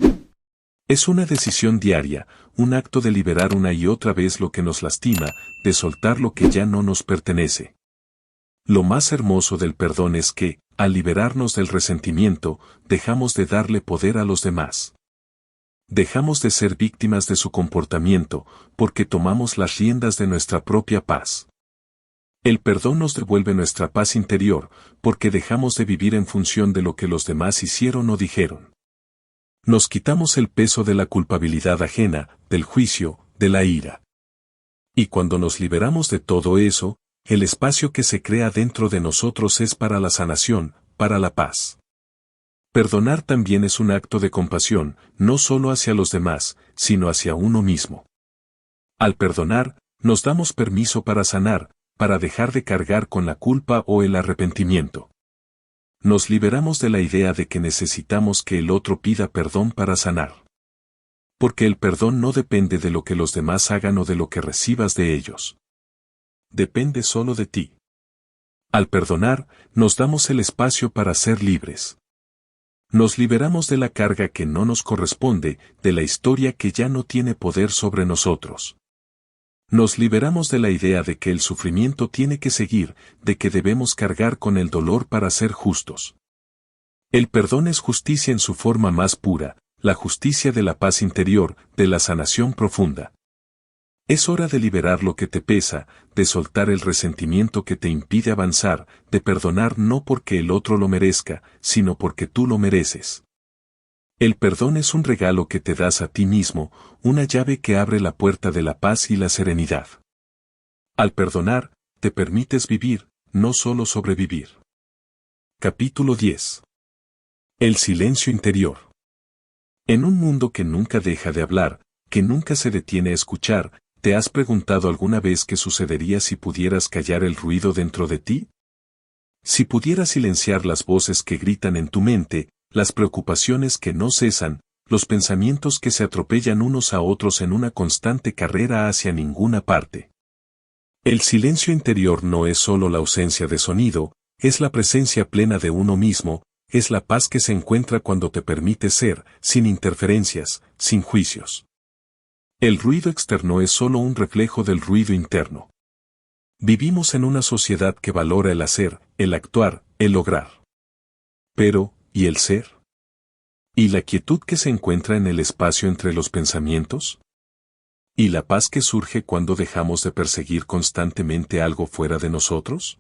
Es una decisión diaria, un acto de liberar una y otra vez lo que nos lastima, de soltar lo que ya no nos pertenece. Lo más hermoso del perdón es que, al liberarnos del resentimiento, dejamos de darle poder a los demás. Dejamos de ser víctimas de su comportamiento, porque tomamos las riendas de nuestra propia paz. El perdón nos devuelve nuestra paz interior, porque dejamos de vivir en función de lo que los demás hicieron o dijeron. Nos quitamos el peso de la culpabilidad ajena, del juicio, de la ira. Y cuando nos liberamos de todo eso, el espacio que se crea dentro de nosotros es para la sanación, para la paz. Perdonar también es un acto de compasión, no solo hacia los demás, sino hacia uno mismo. Al perdonar, nos damos permiso para sanar, para dejar de cargar con la culpa o el arrepentimiento. Nos liberamos de la idea de que necesitamos que el otro pida perdón para sanar. Porque el perdón no depende de lo que los demás hagan o de lo que recibas de ellos. Depende solo de ti. Al perdonar, nos damos el espacio para ser libres. Nos liberamos de la carga que no nos corresponde, de la historia que ya no tiene poder sobre nosotros. Nos liberamos de la idea de que el sufrimiento tiene que seguir, de que debemos cargar con el dolor para ser justos. El perdón es justicia en su forma más pura, la justicia de la paz interior, de la sanación profunda. Es hora de liberar lo que te pesa, de soltar el resentimiento que te impide avanzar, de perdonar no porque el otro lo merezca, sino porque tú lo mereces. El perdón es un regalo que te das a ti mismo, una llave que abre la puerta de la paz y la serenidad. Al perdonar, te permites vivir, no solo sobrevivir. Capítulo 10. El silencio interior. En un mundo que nunca deja de hablar, que nunca se detiene a escuchar, ¿te has preguntado alguna vez qué sucedería si pudieras callar el ruido dentro de ti? Si pudieras silenciar las voces que gritan en tu mente, las preocupaciones que no cesan, los pensamientos que se atropellan unos a otros en una constante carrera hacia ninguna parte. El silencio interior no es solo la ausencia de sonido, es la presencia plena de uno mismo, es la paz que se encuentra cuando te permite ser, sin interferencias, sin juicios. El ruido externo es solo un reflejo del ruido interno. Vivimos en una sociedad que valora el hacer, el actuar, el lograr. Pero, ¿y el ser? ¿Y la quietud que se encuentra en el espacio entre los pensamientos? ¿Y la paz que surge cuando dejamos de perseguir constantemente algo fuera de nosotros?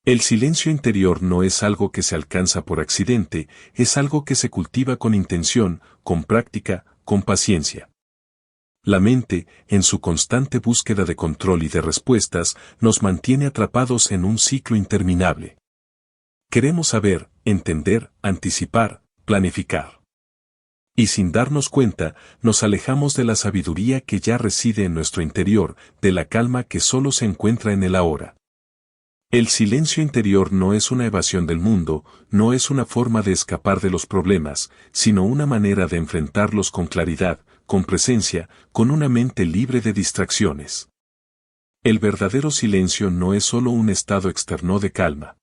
El silencio interior no es algo que se alcanza por accidente, es algo que se cultiva con intención, con práctica, con paciencia. La mente, en su constante búsqueda de control y de respuestas, nos mantiene atrapados en un ciclo interminable. Queremos saber, entender, anticipar, planificar. Y sin darnos cuenta, nos alejamos de la sabiduría que ya reside en nuestro interior, de la calma que solo se encuentra en el ahora. El silencio interior no es una evasión del mundo, no es una forma de escapar de los problemas, sino una manera de enfrentarlos con claridad, con presencia, con una mente libre de distracciones. El verdadero silencio no es solo un estado externo de calma.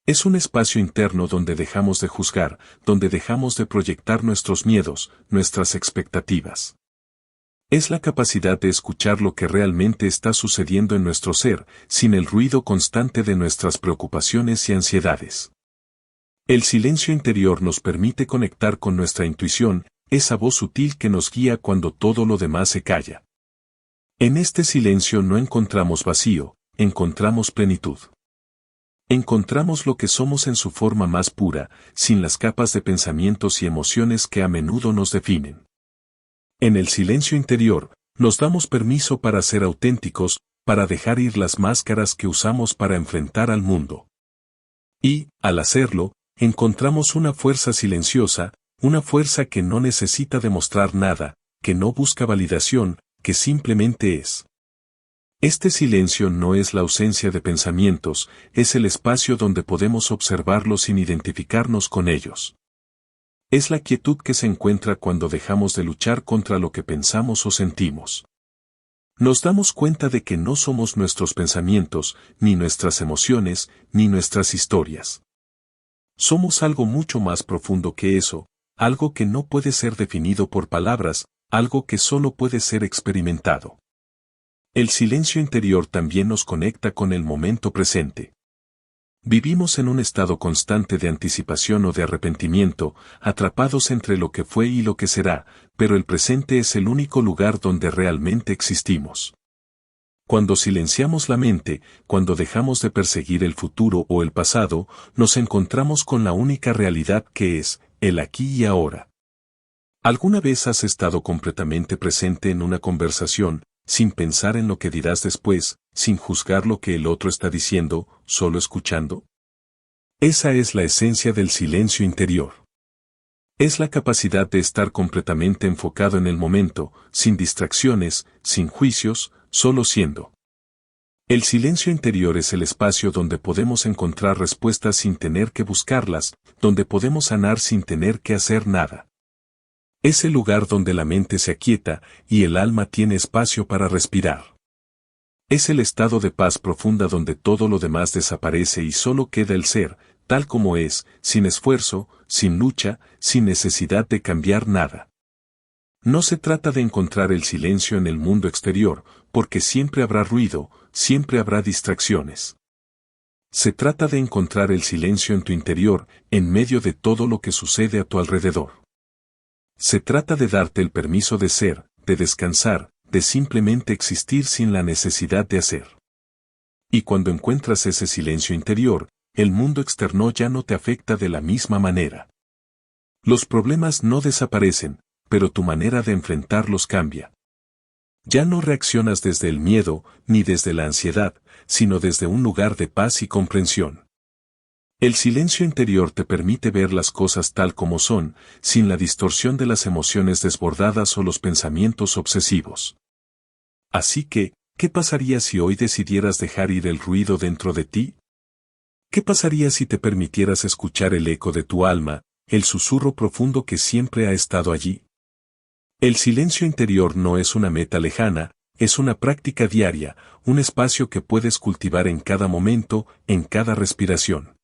Es un espacio interno donde dejamos de juzgar, donde dejamos de proyectar nuestros miedos, nuestras expectativas. Es la capacidad de escuchar lo que realmente está sucediendo en nuestro ser, sin el ruido constante de nuestras preocupaciones y ansiedades. El silencio interior nos permite conectar con nuestra intuición, esa voz sutil que nos guía cuando todo lo demás se calla. En este silencio no encontramos vacío, encontramos plenitud. Encontramos lo que somos en su forma más pura, sin las capas de pensamientos y emociones que a menudo nos definen. En el silencio interior, nos damos permiso para ser auténticos, para dejar ir las máscaras que usamos para enfrentar al mundo. Y, al hacerlo, encontramos una fuerza silenciosa, una fuerza que no necesita demostrar nada, que no busca validación, que simplemente es. Este silencio no es la ausencia de pensamientos, es el espacio donde podemos observarlos sin identificarnos con ellos. Es la quietud que se encuentra cuando dejamos de luchar contra lo que pensamos o sentimos. Nos damos cuenta de que no somos nuestros pensamientos, ni nuestras emociones, ni nuestras historias. Somos algo mucho más profundo que eso, algo que no puede ser definido por palabras, algo que solo puede ser experimentado. El silencio interior también nos conecta con el momento presente. Vivimos en un estado constante de anticipación o de arrepentimiento, atrapados entre lo que fue y lo que será, pero el presente es el único lugar donde realmente existimos. Cuando silenciamos la mente, cuando dejamos de perseguir el futuro o el pasado, nos encontramos con la única realidad que es, el aquí y ahora. ¿Alguna vez has estado completamente presente en una conversación, sin pensar en lo que dirás después, sin juzgar lo que el otro está diciendo, solo escuchando? Esa es la esencia del silencio interior. Es la capacidad de estar completamente enfocado en el momento, sin distracciones, sin juicios, solo siendo. El silencio interior es el espacio donde podemos encontrar respuestas sin tener que buscarlas, donde podemos sanar sin tener que hacer nada. Es el lugar donde la mente se aquieta y el alma tiene espacio para respirar. Es el estado de paz profunda donde todo lo demás desaparece y solo queda el ser, tal como es, sin esfuerzo, sin lucha, sin necesidad de cambiar nada. No se trata de encontrar el silencio en el mundo exterior, porque siempre habrá ruido, siempre habrá distracciones. Se trata de encontrar el silencio en tu interior, en medio de todo lo que sucede a tu alrededor. Se trata de darte el permiso de ser, de descansar, de simplemente existir sin la necesidad de hacer. Y cuando encuentras ese silencio interior, el mundo externo ya no te afecta de la misma manera. Los problemas no desaparecen, pero tu manera de enfrentarlos cambia. Ya no reaccionas desde el miedo, ni desde la ansiedad, sino desde un lugar de paz y comprensión. El silencio interior te permite ver las cosas tal como son, sin la distorsión de las emociones desbordadas o los pensamientos obsesivos. Así que, ¿qué pasaría si hoy decidieras dejar ir el ruido dentro de ti? ¿Qué pasaría si te permitieras escuchar el eco de tu alma, el susurro profundo que siempre ha estado allí? El silencio interior no es una meta lejana, es una práctica diaria, un espacio que puedes cultivar en cada momento, en cada respiración.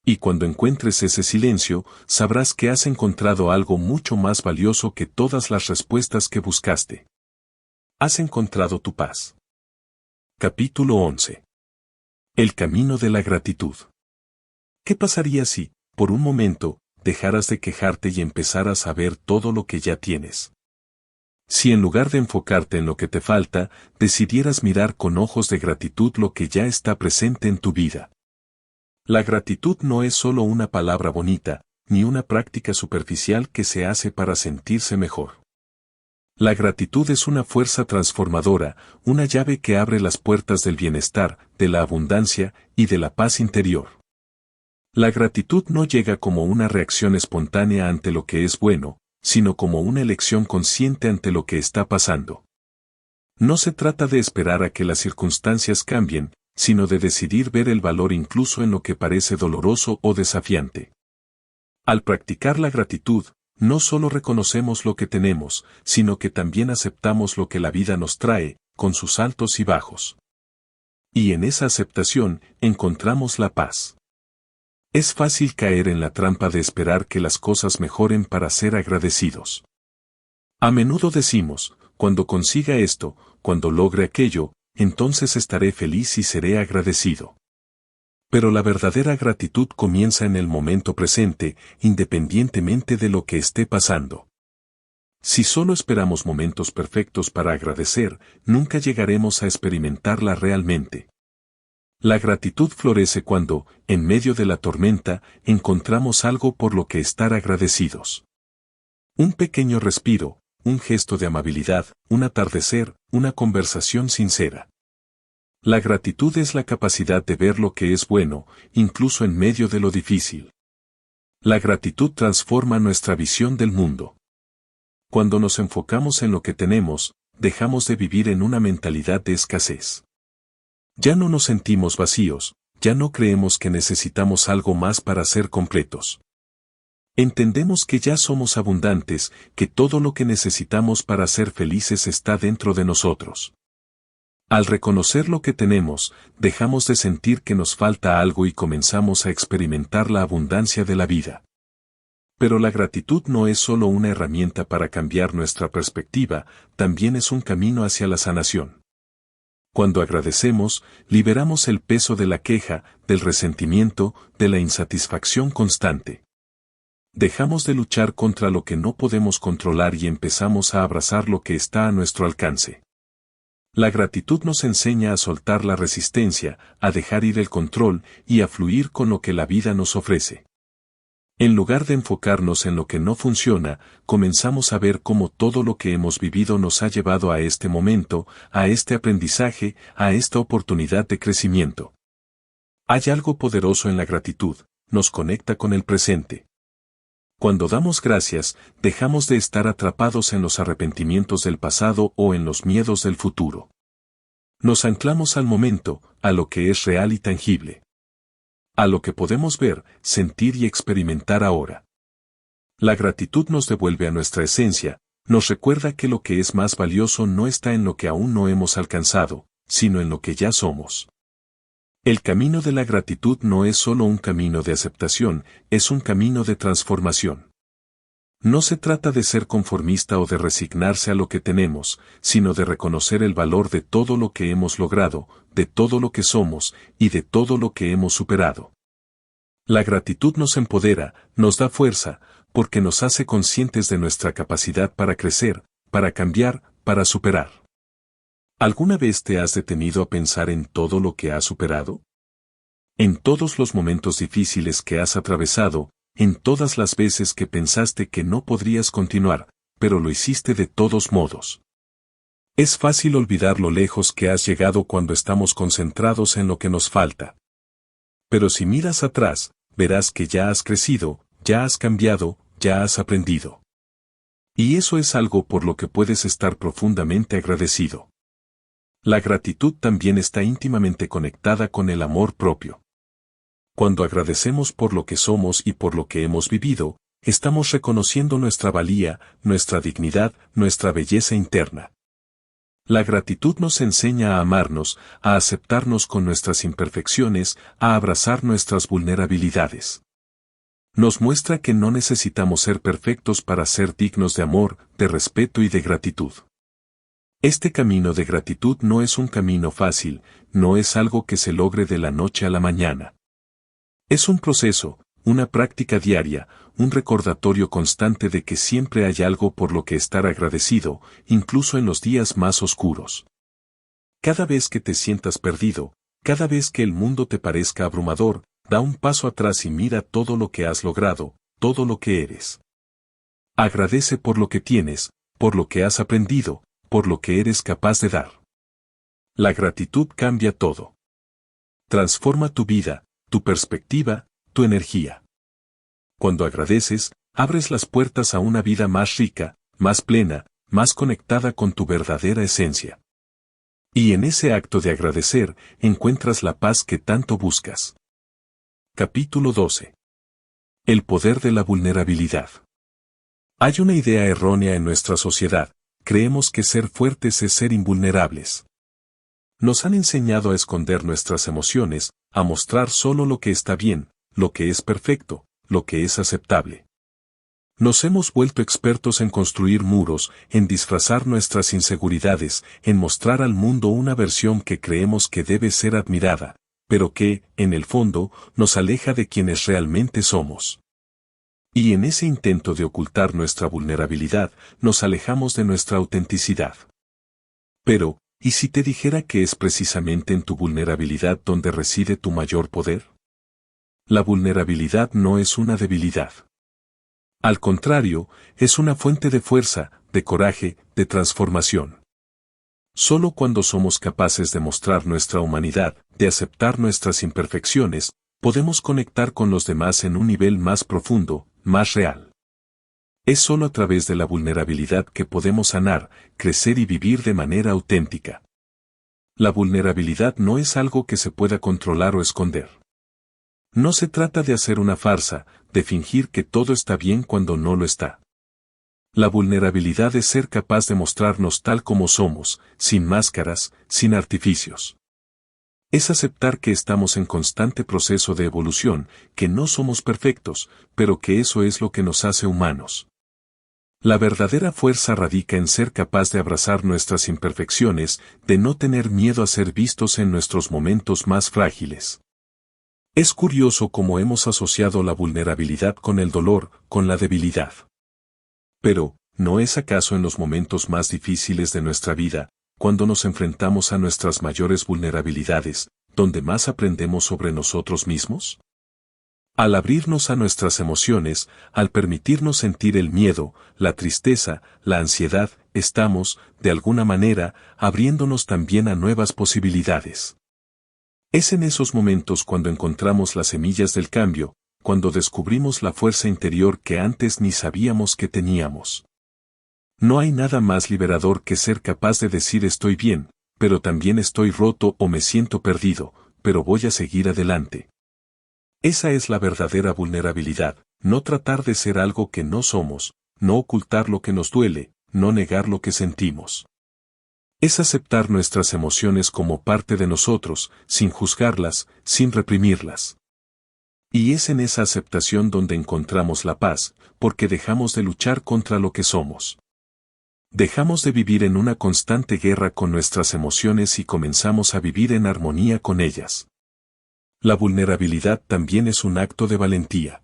Y cuando encuentres ese silencio, sabrás que has encontrado algo mucho más valioso que todas las respuestas que buscaste. Has encontrado tu paz. Capítulo 11. El camino de la gratitud. ¿Qué pasaría si, por un momento, dejaras de quejarte y empezaras a ver todo lo que ya tienes? Si en lugar de enfocarte en lo que te falta, decidieras mirar con ojos de gratitud lo que ya está presente en tu vida. La gratitud no es solo una palabra bonita, ni una práctica superficial que se hace para sentirse mejor. La gratitud es una fuerza transformadora, una llave que abre las puertas del bienestar, de la abundancia y de la paz interior. La gratitud no llega como una reacción espontánea ante lo que es bueno, sino como una elección consciente ante lo que está pasando. No se trata de esperar a que las circunstancias cambien, sino de decidir ver el valor incluso en lo que parece doloroso o desafiante. Al practicar la gratitud, no solo reconocemos lo que tenemos, sino que también aceptamos lo que la vida nos trae, con sus altos y bajos. Y en esa aceptación, encontramos la paz. Es fácil caer en la trampa de esperar que las cosas mejoren para ser agradecidos. A menudo decimos, cuando consiga esto, cuando logre aquello, entonces estaré feliz y seré agradecido. Pero la verdadera gratitud comienza en el momento presente, independientemente de lo que esté pasando. Si solo esperamos momentos perfectos para agradecer, nunca llegaremos a experimentarla realmente. La gratitud florece cuando, en medio de la tormenta, encontramos algo por lo que estar agradecidos. Un pequeño respiro, un gesto de amabilidad, un atardecer, una conversación sincera. La gratitud es la capacidad de ver lo que es bueno, incluso en medio de lo difícil. La gratitud transforma nuestra visión del mundo. Cuando nos enfocamos en lo que tenemos, dejamos de vivir en una mentalidad de escasez. Ya no nos sentimos vacíos, ya no creemos que necesitamos algo más para ser completos. Entendemos que ya somos abundantes, que todo lo que necesitamos para ser felices está dentro de nosotros. Al reconocer lo que tenemos, dejamos de sentir que nos falta algo y comenzamos a experimentar la abundancia de la vida. Pero la gratitud no es solo una herramienta para cambiar nuestra perspectiva, también es un camino hacia la sanación. Cuando agradecemos, liberamos el peso de la queja, del resentimiento, de la insatisfacción constante. Dejamos de luchar contra lo que no podemos controlar y empezamos a abrazar lo que está a nuestro alcance. La gratitud nos enseña a soltar la resistencia, a dejar ir el control y a fluir con lo que la vida nos ofrece. En lugar de enfocarnos en lo que no funciona, comenzamos a ver cómo todo lo que hemos vivido nos ha llevado a este momento, a este aprendizaje, a esta oportunidad de crecimiento. Hay algo poderoso en la gratitud, nos conecta con el presente. Cuando damos gracias, dejamos de estar atrapados en los arrepentimientos del pasado o en los miedos del futuro. Nos anclamos al momento, a lo que es real y tangible. A lo que podemos ver, sentir y experimentar ahora. La gratitud nos devuelve a nuestra esencia, nos recuerda que lo que es más valioso no está en lo que aún no hemos alcanzado, sino en lo que ya somos. El camino de la gratitud no es solo un camino de aceptación, es un camino de transformación. No se trata de ser conformista o de resignarse a lo que tenemos, sino de reconocer el valor de todo lo que hemos logrado, de todo lo que somos y de todo lo que hemos superado. La gratitud nos empodera, nos da fuerza, porque nos hace conscientes de nuestra capacidad para crecer, para cambiar, para superar. ¿Alguna vez te has detenido a pensar en todo lo que has superado? En todos los momentos difíciles que has atravesado, en todas las veces que pensaste que no podrías continuar, pero lo hiciste de todos modos. Es fácil olvidar lo lejos que has llegado cuando estamos concentrados en lo que nos falta. Pero si miras atrás, verás que ya has crecido, ya has cambiado, ya has aprendido. Y eso es algo por lo que puedes estar profundamente agradecido. La gratitud también está íntimamente conectada con el amor propio. Cuando agradecemos por lo que somos y por lo que hemos vivido, estamos reconociendo nuestra valía, nuestra dignidad, nuestra belleza interna. La gratitud nos enseña a amarnos, a aceptarnos con nuestras imperfecciones, a abrazar nuestras vulnerabilidades. Nos muestra que no necesitamos ser perfectos para ser dignos de amor, de respeto y de gratitud. Este camino de gratitud no es un camino fácil, no es algo que se logre de la noche a la mañana. Es un proceso, una práctica diaria, un recordatorio constante de que siempre hay algo por lo que estar agradecido, incluso en los días más oscuros. Cada vez que te sientas perdido, cada vez que el mundo te parezca abrumador, da un paso atrás y mira todo lo que has logrado, todo lo que eres. Agradece por lo que tienes, por lo que has aprendido, por lo que eres capaz de dar. La gratitud cambia todo. Transforma tu vida, tu perspectiva, tu energía. Cuando agradeces, abres las puertas a una vida más rica, más plena, más conectada con tu verdadera esencia. Y en ese acto de agradecer, encuentras la paz que tanto buscas. Capítulo 12. El poder de la vulnerabilidad. Hay una idea errónea en nuestra sociedad, creemos que ser fuertes es ser invulnerables. Nos han enseñado a esconder nuestras emociones, a mostrar solo lo que está bien, lo que es perfecto, lo que es aceptable. Nos hemos vuelto expertos en construir muros, en disfrazar nuestras inseguridades, en mostrar al mundo una versión que creemos que debe ser admirada, pero que, en el fondo, nos aleja de quienes realmente somos. Y en ese intento de ocultar nuestra vulnerabilidad, nos alejamos de nuestra autenticidad. Pero, ¿Y si te dijera que es precisamente en tu vulnerabilidad donde reside tu mayor poder? La vulnerabilidad no es una debilidad. Al contrario, es una fuente de fuerza, de coraje, de transformación. Solo cuando somos capaces de mostrar nuestra humanidad, de aceptar nuestras imperfecciones, podemos conectar con los demás en un nivel más profundo, más real. Es solo a través de la vulnerabilidad que podemos sanar, crecer y vivir de manera auténtica. La vulnerabilidad no es algo que se pueda controlar o esconder. No se trata de hacer una farsa, de fingir que todo está bien cuando no lo está. La vulnerabilidad es ser capaz de mostrarnos tal como somos, sin máscaras, sin artificios. Es aceptar que estamos en constante proceso de evolución, que no somos perfectos, pero que eso es lo que nos hace humanos. La verdadera fuerza radica en ser capaz de abrazar nuestras imperfecciones, de no tener miedo a ser vistos en nuestros momentos más frágiles. Es curioso cómo hemos asociado la vulnerabilidad con el dolor, con la debilidad. Pero, ¿no es acaso en los momentos más difíciles de nuestra vida, cuando nos enfrentamos a nuestras mayores vulnerabilidades, donde más aprendemos sobre nosotros mismos? Al abrirnos a nuestras emociones, al permitirnos sentir el miedo, la tristeza, la ansiedad, estamos, de alguna manera, abriéndonos también a nuevas posibilidades. Es en esos momentos cuando encontramos las semillas del cambio, cuando descubrimos la fuerza interior que antes ni sabíamos que teníamos. No hay nada más liberador que ser capaz de decir estoy bien, pero también estoy roto o me siento perdido, pero voy a seguir adelante. Esa es la verdadera vulnerabilidad, no tratar de ser algo que no somos, no ocultar lo que nos duele, no negar lo que sentimos. Es aceptar nuestras emociones como parte de nosotros, sin juzgarlas, sin reprimirlas. Y es en esa aceptación donde encontramos la paz, porque dejamos de luchar contra lo que somos. Dejamos de vivir en una constante guerra con nuestras emociones y comenzamos a vivir en armonía con ellas. La vulnerabilidad también es un acto de valentía.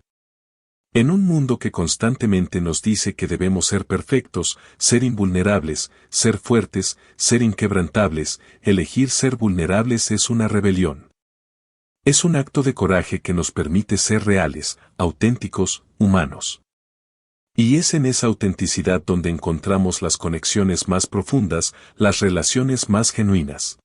En un mundo que constantemente nos dice que debemos ser perfectos, ser invulnerables, ser fuertes, ser inquebrantables, elegir ser vulnerables es una rebelión. Es un acto de coraje que nos permite ser reales, auténticos, humanos. Y es en esa autenticidad donde encontramos las conexiones más profundas, las relaciones más genuinas.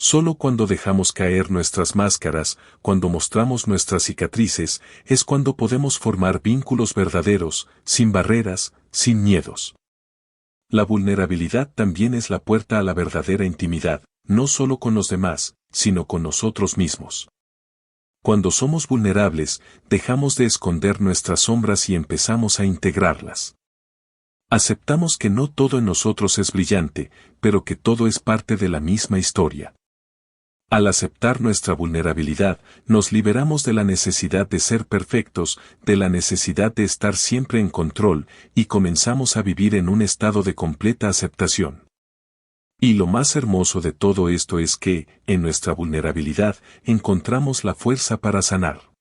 Solo cuando dejamos caer nuestras máscaras, cuando mostramos nuestras cicatrices, es cuando podemos formar vínculos verdaderos, sin barreras, sin miedos. La vulnerabilidad también es la puerta a la verdadera intimidad, no solo con los demás, sino con nosotros mismos. Cuando somos vulnerables, dejamos de esconder nuestras sombras y empezamos a integrarlas. Aceptamos que no todo en nosotros es brillante, pero que todo es parte de la misma historia. Al aceptar nuestra vulnerabilidad, nos liberamos de la necesidad de ser perfectos, de la necesidad de estar siempre en control, y comenzamos a vivir en un estado de completa aceptación. Y lo más hermoso de todo esto es que, en nuestra vulnerabilidad, encontramos la fuerza para sanar.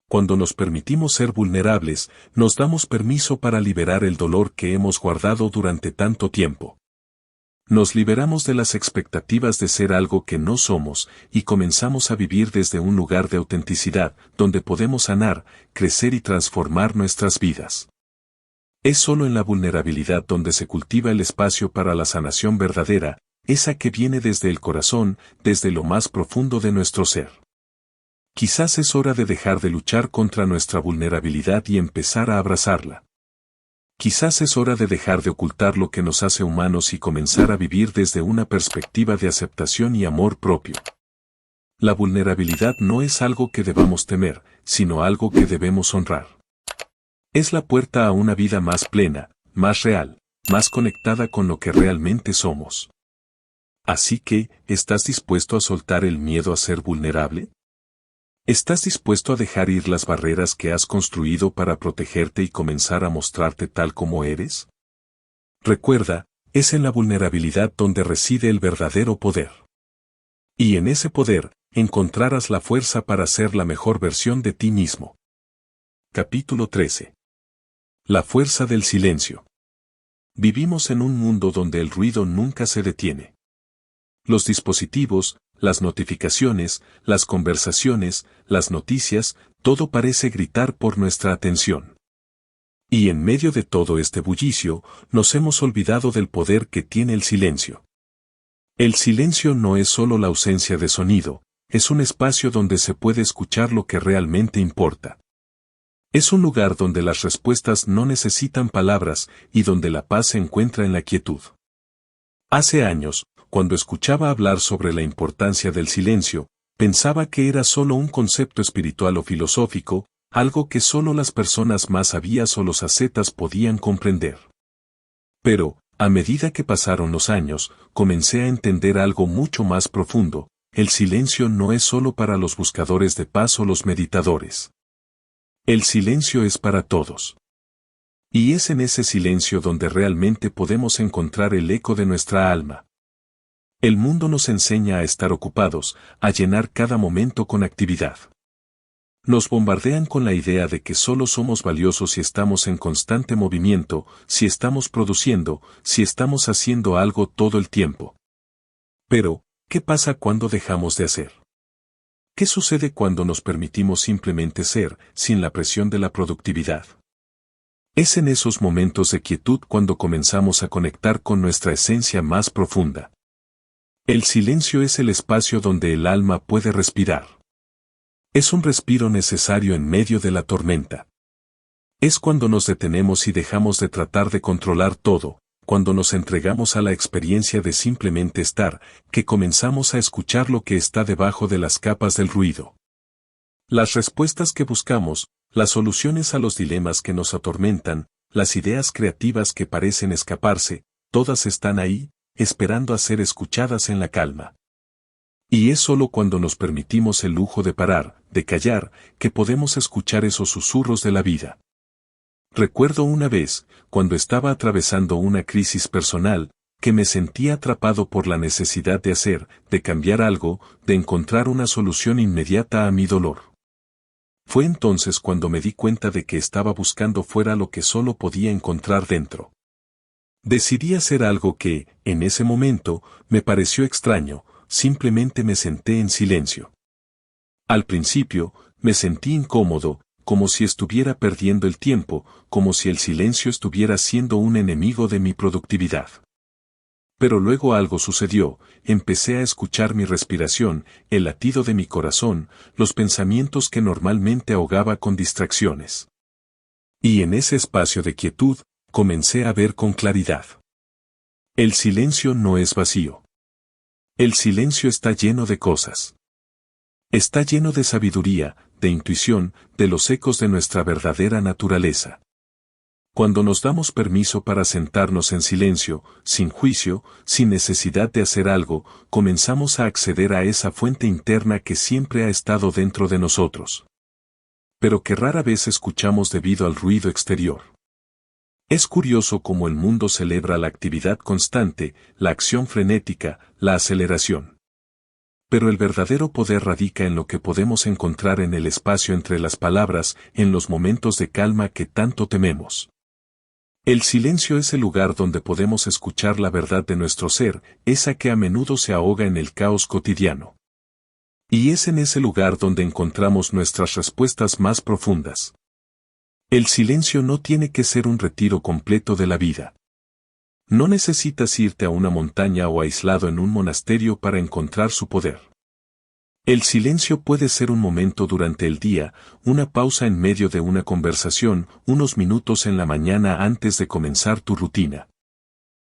Cuando nos permitimos ser vulnerables, nos damos permiso para liberar el dolor que hemos guardado durante tanto tiempo. Nos liberamos de las expectativas de ser algo que no somos y comenzamos a vivir desde un lugar de autenticidad, donde podemos sanar, crecer y transformar nuestras vidas. Es solo en la vulnerabilidad donde se cultiva el espacio para la sanación verdadera, esa que viene desde el corazón, desde lo más profundo de nuestro ser. Quizás es hora de dejar de luchar contra nuestra vulnerabilidad y empezar a abrazarla. Quizás es hora de dejar de ocultar lo que nos hace humanos y comenzar a vivir desde una perspectiva de aceptación y amor propio. La vulnerabilidad no es algo que debamos temer, sino algo que debemos honrar. Es la puerta a una vida más plena, más real, más conectada con lo que realmente somos. Así que, ¿estás dispuesto a soltar el miedo a ser vulnerable? ¿Estás dispuesto a dejar ir las barreras que has construido para protegerte y comenzar a mostrarte tal como eres? Recuerda, es en la vulnerabilidad donde reside el verdadero poder. Y en ese poder, encontrarás la fuerza para ser la mejor versión de ti mismo. Capítulo 13. La fuerza del silencio. Vivimos en un mundo donde el ruido nunca se detiene. Los dispositivos, las notificaciones, las conversaciones, las noticias, todo parece gritar por nuestra atención. Y en medio de todo este bullicio, nos hemos olvidado del poder que tiene el silencio. El silencio no es solo la ausencia de sonido, es un espacio donde se puede escuchar lo que realmente importa. Es un lugar donde las respuestas no necesitan palabras y donde la paz se encuentra en la quietud. Hace años, cuando escuchaba hablar sobre la importancia del silencio, pensaba que era solo un concepto espiritual o filosófico, algo que solo las personas más sabias o los ascetas podían comprender. Pero, a medida que pasaron los años, comencé a entender algo mucho más profundo: el silencio no es solo para los buscadores de paz o los meditadores. El silencio es para todos. Y es en ese silencio donde realmente podemos encontrar el eco de nuestra alma. El mundo nos enseña a estar ocupados, a llenar cada momento con actividad. Nos bombardean con la idea de que solo somos valiosos si estamos en constante movimiento, si estamos produciendo, si estamos haciendo algo todo el tiempo. Pero, ¿qué pasa cuando dejamos de hacer? ¿Qué sucede cuando nos permitimos simplemente ser, sin la presión de la productividad? Es en esos momentos de quietud cuando comenzamos a conectar con nuestra esencia más profunda. El silencio es el espacio donde el alma puede respirar. Es un respiro necesario en medio de la tormenta. Es cuando nos detenemos y dejamos de tratar de controlar todo, cuando nos entregamos a la experiencia de simplemente estar, que comenzamos a escuchar lo que está debajo de las capas del ruido. Las respuestas que buscamos, las soluciones a los dilemas que nos atormentan, las ideas creativas que parecen escaparse, todas están ahí, esperando a ser escuchadas en la calma. Y es solo cuando nos permitimos el lujo de parar, de callar, que podemos escuchar esos susurros de la vida. Recuerdo una vez, cuando estaba atravesando una crisis personal, que me sentía atrapado por la necesidad de hacer, de cambiar algo, de encontrar una solución inmediata a mi dolor. Fue entonces cuando me di cuenta de que estaba buscando fuera lo que solo podía encontrar dentro. Decidí hacer algo que, en ese momento, me pareció extraño: simplemente me senté en silencio. Al principio, me sentí incómodo, como si estuviera perdiendo el tiempo, como si el silencio estuviera siendo un enemigo de mi productividad. Pero luego algo sucedió: empecé a escuchar mi respiración, el latido de mi corazón, los pensamientos que normalmente ahogaba con distracciones. Y en ese espacio de quietud, comencé a ver con claridad. El silencio no es vacío. El silencio está lleno de cosas. Está lleno de sabiduría, de intuición, de los ecos de nuestra verdadera naturaleza. Cuando nos damos permiso para sentarnos en silencio, sin juicio, sin necesidad de hacer algo, comenzamos a acceder a esa fuente interna que siempre ha estado dentro de nosotros, pero que rara vez escuchamos debido al ruido exterior. Es curioso cómo el mundo celebra la actividad constante, la acción frenética, la aceleración. Pero el verdadero poder radica en lo que podemos encontrar en el espacio entre las palabras, en los momentos de calma que tanto tememos. El silencio es el lugar donde podemos escuchar la verdad de nuestro ser, esa que a menudo se ahoga en el caos cotidiano. Y es en ese lugar donde encontramos nuestras respuestas más profundas. El silencio no tiene que ser un retiro completo de la vida. No necesitas irte a una montaña o aislado en un monasterio para encontrar su poder. El silencio puede ser un momento durante el día, una pausa en medio de una conversación, unos minutos en la mañana antes de comenzar tu rutina.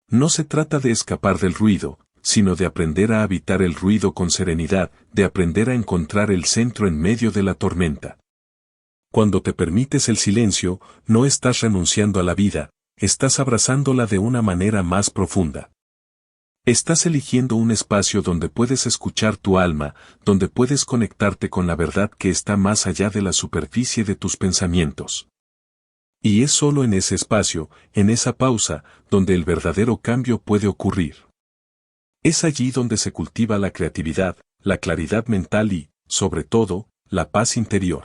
No se trata de escapar del ruido, sino de aprender a habitar el ruido con serenidad, de aprender a encontrar el centro en medio de la tormenta. Cuando te permites el silencio, no estás renunciando a la vida, estás abrazándola de una manera más profunda. Estás eligiendo un espacio donde puedes escuchar tu alma, donde puedes conectarte con la verdad que está más allá de la superficie de tus pensamientos. Y es solo en ese espacio, en esa pausa, donde el verdadero cambio puede ocurrir. Es allí donde se cultiva la creatividad, la claridad mental y, sobre todo, la paz interior.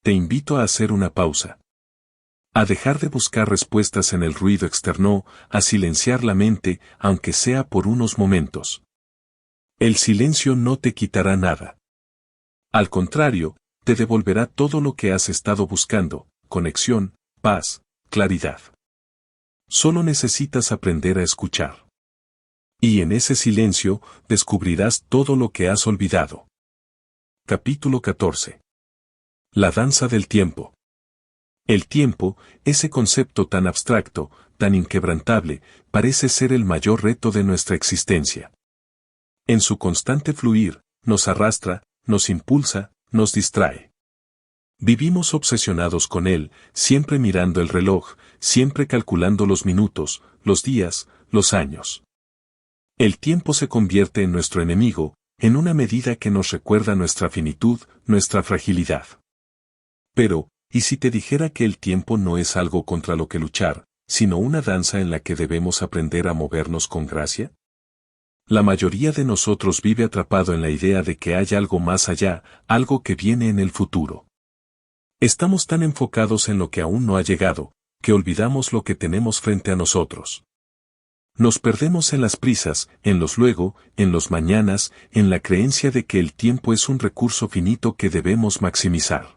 Te invito a hacer una pausa. A dejar de buscar respuestas en el ruido externo, a silenciar la mente, aunque sea por unos momentos. El silencio no te quitará nada. Al contrario, te devolverá todo lo que has estado buscando: conexión, paz, claridad. Solo necesitas aprender a escuchar. Y en ese silencio, descubrirás todo lo que has olvidado. Capítulo 14. La danza del tiempo. El tiempo, ese concepto tan abstracto, tan inquebrantable, parece ser el mayor reto de nuestra existencia. En su constante fluir, nos arrastra, nos impulsa, nos distrae. Vivimos obsesionados con él, siempre mirando el reloj, siempre calculando los minutos, los días, los años. El tiempo se convierte en nuestro enemigo, en una medida que nos recuerda nuestra finitud, nuestra fragilidad. Pero, ¿y si te dijera que el tiempo no es algo contra lo que luchar, sino una danza en la que debemos aprender a movernos con gracia? La mayoría de nosotros vive atrapado en la idea de que hay algo más allá, algo que viene en el futuro. Estamos tan enfocados en lo que aún no ha llegado, que olvidamos lo que tenemos frente a nosotros. Nos perdemos en las prisas, en los luego, en los mañanas, en la creencia de que el tiempo es un recurso finito que debemos maximizar.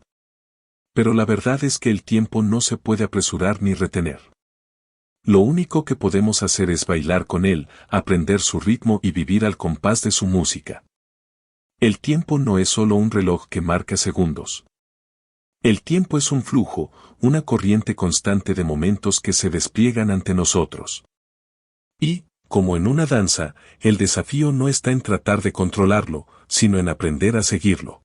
Pero la verdad es que el tiempo no se puede apresurar ni retener. Lo único que podemos hacer es bailar con él, aprender su ritmo y vivir al compás de su música. El tiempo no es solo un reloj que marca segundos. El tiempo es un flujo, una corriente constante de momentos que se despliegan ante nosotros. Y, como en una danza, el desafío no está en tratar de controlarlo, sino en aprender a seguirlo.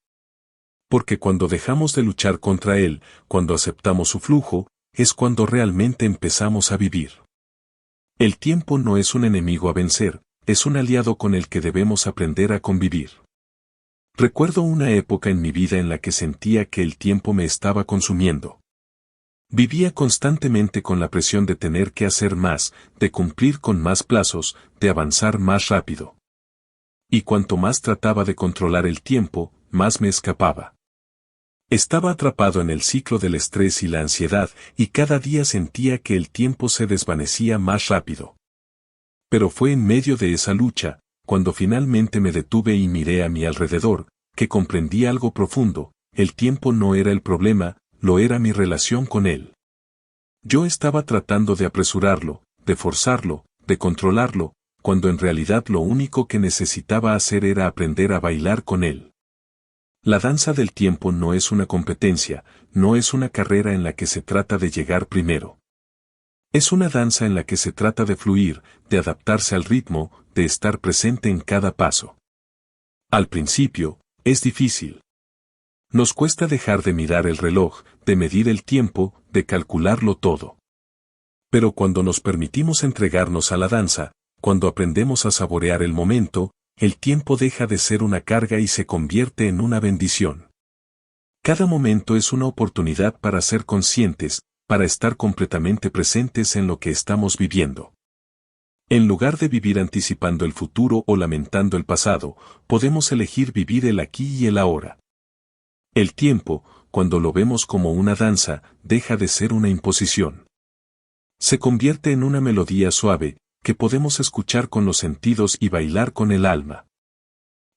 Porque cuando dejamos de luchar contra él, cuando aceptamos su flujo, es cuando realmente empezamos a vivir. El tiempo no es un enemigo a vencer, es un aliado con el que debemos aprender a convivir. Recuerdo una época en mi vida en la que sentía que el tiempo me estaba consumiendo. Vivía constantemente con la presión de tener que hacer más, de cumplir con más plazos, de avanzar más rápido. Y cuanto más trataba de controlar el tiempo, más me escapaba. Estaba atrapado en el ciclo del estrés y la ansiedad, y cada día sentía que el tiempo se desvanecía más rápido. Pero fue en medio de esa lucha, cuando finalmente me detuve y miré a mi alrededor, que comprendí algo profundo: el tiempo no era el problema, lo era mi relación con él. Yo estaba tratando de apresurarlo, de forzarlo, de controlarlo, cuando en realidad lo único que necesitaba hacer era aprender a bailar con él. La danza del tiempo no es una competencia, no es una carrera en la que se trata de llegar primero. Es una danza en la que se trata de fluir, de adaptarse al ritmo, de estar presente en cada paso. Al principio, es difícil. Nos cuesta dejar de mirar el reloj, de medir el tiempo, de calcularlo todo. Pero cuando nos permitimos entregarnos a la danza, cuando aprendemos a saborear el momento, el tiempo deja de ser una carga y se convierte en una bendición. Cada momento es una oportunidad para ser conscientes, para estar completamente presentes en lo que estamos viviendo. En lugar de vivir anticipando el futuro o lamentando el pasado, podemos elegir vivir el aquí y el ahora. El tiempo, cuando lo vemos como una danza, deja de ser una imposición. Se convierte en una melodía suave, que podemos escuchar con los sentidos y bailar con el alma.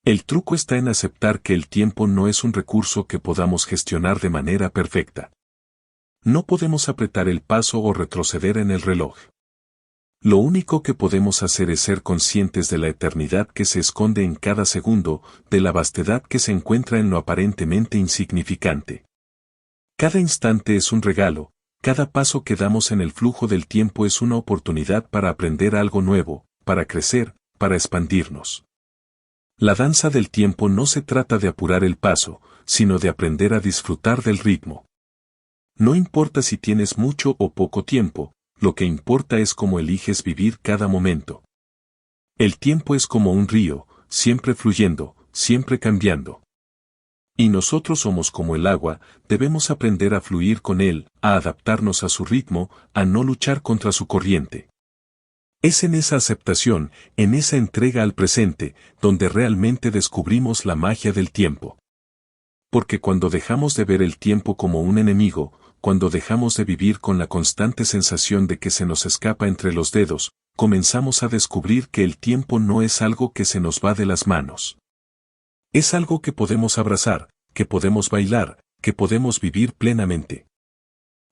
El truco está en aceptar que el tiempo no es un recurso que podamos gestionar de manera perfecta. No podemos apretar el paso o retroceder en el reloj. Lo único que podemos hacer es ser conscientes de la eternidad que se esconde en cada segundo, de la vastedad que se encuentra en lo aparentemente insignificante. Cada instante es un regalo, cada paso que damos en el flujo del tiempo es una oportunidad para aprender algo nuevo, para crecer, para expandirnos. La danza del tiempo no se trata de apurar el paso, sino de aprender a disfrutar del ritmo. No importa si tienes mucho o poco tiempo, lo que importa es cómo eliges vivir cada momento. El tiempo es como un río, siempre fluyendo, siempre cambiando. Y nosotros somos como el agua, debemos aprender a fluir con él, a adaptarnos a su ritmo, a no luchar contra su corriente. Es en esa aceptación, en esa entrega al presente, donde realmente descubrimos la magia del tiempo. Porque cuando dejamos de ver el tiempo como un enemigo, cuando dejamos de vivir con la constante sensación de que se nos escapa entre los dedos, comenzamos a descubrir que el tiempo no es algo que se nos va de las manos. Es algo que podemos abrazar, que podemos bailar, que podemos vivir plenamente.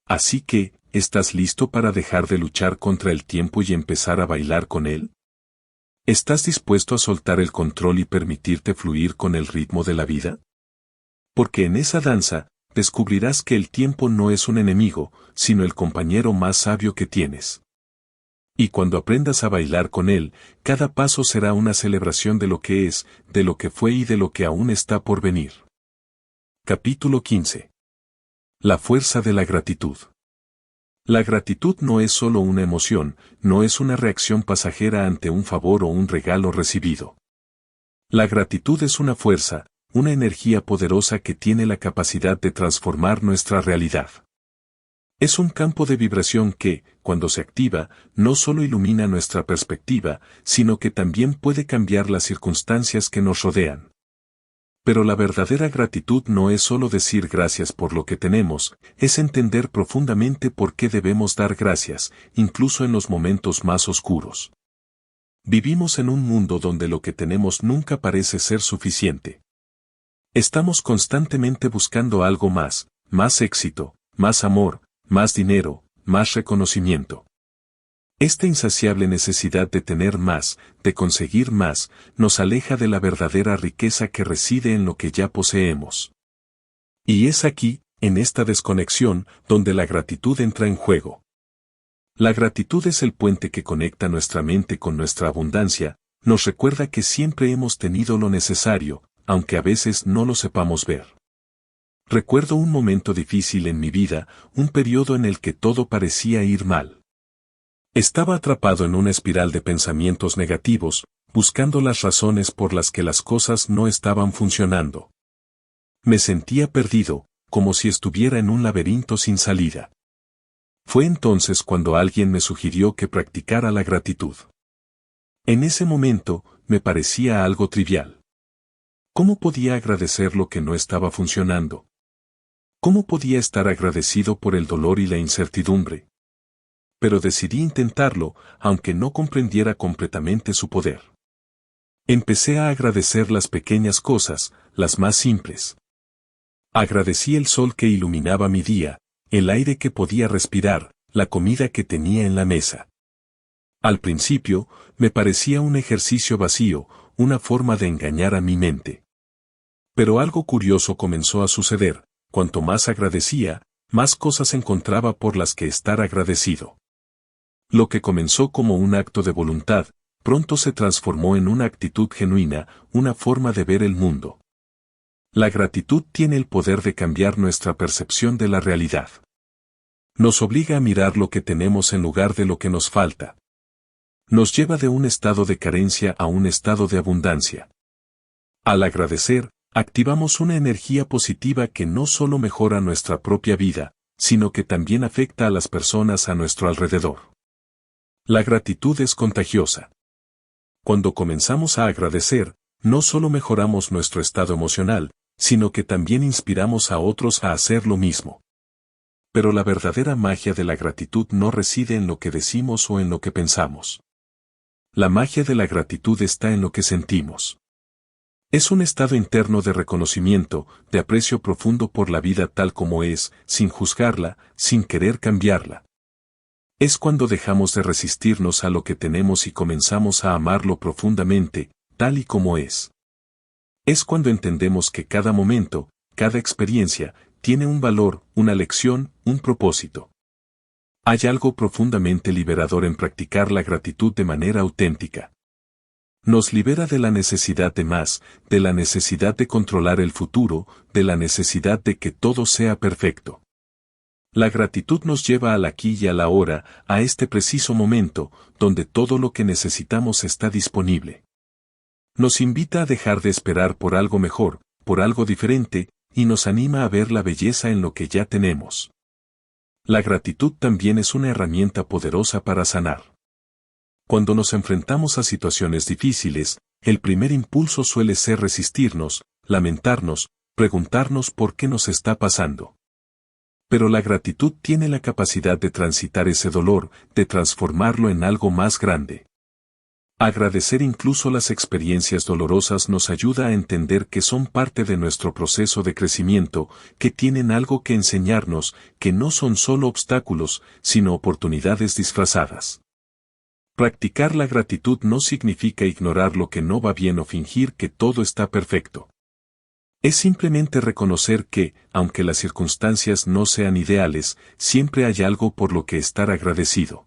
Así que, ¿estás listo para dejar de luchar contra el tiempo y empezar a bailar con él? ¿Estás dispuesto a soltar el control y permitirte fluir con el ritmo de la vida? Porque en esa danza, descubrirás que el tiempo no es un enemigo, sino el compañero más sabio que tienes. Y cuando aprendas a bailar con él, cada paso será una celebración de lo que es, de lo que fue y de lo que aún está por venir. Capítulo 15. La fuerza de la gratitud. La gratitud no es solo una emoción, no es una reacción pasajera ante un favor o un regalo recibido. La gratitud es una fuerza, una energía poderosa que tiene la capacidad de transformar nuestra realidad. Es un campo de vibración que, cuando se activa, no solo ilumina nuestra perspectiva, sino que también puede cambiar las circunstancias que nos rodean. Pero la verdadera gratitud no es solo decir gracias por lo que tenemos, es entender profundamente por qué debemos dar gracias, incluso en los momentos más oscuros. Vivimos en un mundo donde lo que tenemos nunca parece ser suficiente. Estamos constantemente buscando algo más, más éxito, más amor, más dinero, más reconocimiento. Esta insaciable necesidad de tener más, de conseguir más, nos aleja de la verdadera riqueza que reside en lo que ya poseemos. Y es aquí, en esta desconexión, donde la gratitud entra en juego. La gratitud es el puente que conecta nuestra mente con nuestra abundancia, nos recuerda que siempre hemos tenido lo necesario, aunque a veces no lo sepamos ver. Recuerdo un momento difícil en mi vida, un periodo en el que todo parecía ir mal. Estaba atrapado en una espiral de pensamientos negativos, buscando las razones por las que las cosas no estaban funcionando. Me sentía perdido, como si estuviera en un laberinto sin salida. Fue entonces cuando alguien me sugirió que practicara la gratitud. En ese momento, me parecía algo trivial. ¿Cómo podía agradecer lo que no estaba funcionando? ¿Cómo podía estar agradecido por el dolor y la incertidumbre? Pero decidí intentarlo, aunque no comprendiera completamente su poder. Empecé a agradecer las pequeñas cosas, las más simples. Agradecí el sol que iluminaba mi día, el aire que podía respirar, la comida que tenía en la mesa. Al principio, me parecía un ejercicio vacío, una forma de engañar a mi mente. Pero algo curioso comenzó a suceder. Cuanto más agradecía, más cosas encontraba por las que estar agradecido. Lo que comenzó como un acto de voluntad, pronto se transformó en una actitud genuina, una forma de ver el mundo. La gratitud tiene el poder de cambiar nuestra percepción de la realidad. Nos obliga a mirar lo que tenemos en lugar de lo que nos falta. Nos lleva de un estado de carencia a un estado de abundancia. Al agradecer, activamos una energía positiva que no solo mejora nuestra propia vida, sino que también afecta a las personas a nuestro alrededor. La gratitud es contagiosa. Cuando comenzamos a agradecer, no solo mejoramos nuestro estado emocional, sino que también inspiramos a otros a hacer lo mismo. Pero la verdadera magia de la gratitud no reside en lo que decimos o en lo que pensamos. La magia de la gratitud está en lo que sentimos. Es un estado interno de reconocimiento, de aprecio profundo por la vida tal como es, sin juzgarla, sin querer cambiarla. Es cuando dejamos de resistirnos a lo que tenemos y comenzamos a amarlo profundamente, tal y como es. Es cuando entendemos que cada momento, cada experiencia, tiene un valor, una lección, un propósito. Hay algo profundamente liberador en practicar la gratitud de manera auténtica. Nos libera de la necesidad de más, de la necesidad de controlar el futuro, de la necesidad de que todo sea perfecto. La gratitud nos lleva al aquí y a la ahora, a este preciso momento, donde todo lo que necesitamos está disponible. Nos invita a dejar de esperar por algo mejor, por algo diferente, y nos anima a ver la belleza en lo que ya tenemos. La gratitud también es una herramienta poderosa para sanar. Cuando nos enfrentamos a situaciones difíciles, el primer impulso suele ser resistirnos, lamentarnos, preguntarnos por qué nos está pasando. Pero la gratitud tiene la capacidad de transitar ese dolor, de transformarlo en algo más grande. Agradecer incluso las experiencias dolorosas nos ayuda a entender que son parte de nuestro proceso de crecimiento, que tienen algo que enseñarnos, que no son solo obstáculos, sino oportunidades disfrazadas. Practicar la gratitud no significa ignorar lo que no va bien o fingir que todo está perfecto. Es simplemente reconocer que, aunque las circunstancias no sean ideales, siempre hay algo por lo que estar agradecido.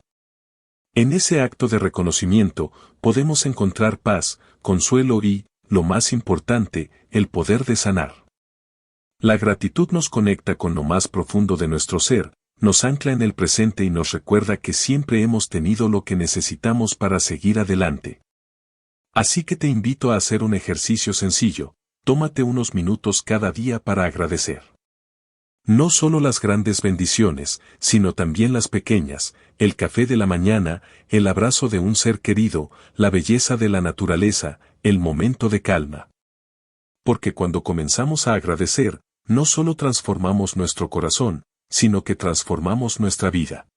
En ese acto de reconocimiento, podemos encontrar paz, consuelo y, lo más importante, el poder de sanar. La gratitud nos conecta con lo más profundo de nuestro ser, nos ancla en el presente y nos recuerda que siempre hemos tenido lo que necesitamos para seguir adelante. Así que te invito a hacer un ejercicio sencillo, tómate unos minutos cada día para agradecer. No solo las grandes bendiciones, sino también las pequeñas, el café de la mañana, el abrazo de un ser querido, la belleza de la naturaleza, el momento de calma. Porque cuando comenzamos a agradecer, no solo transformamos nuestro corazón, sino que transformamos nuestra vida.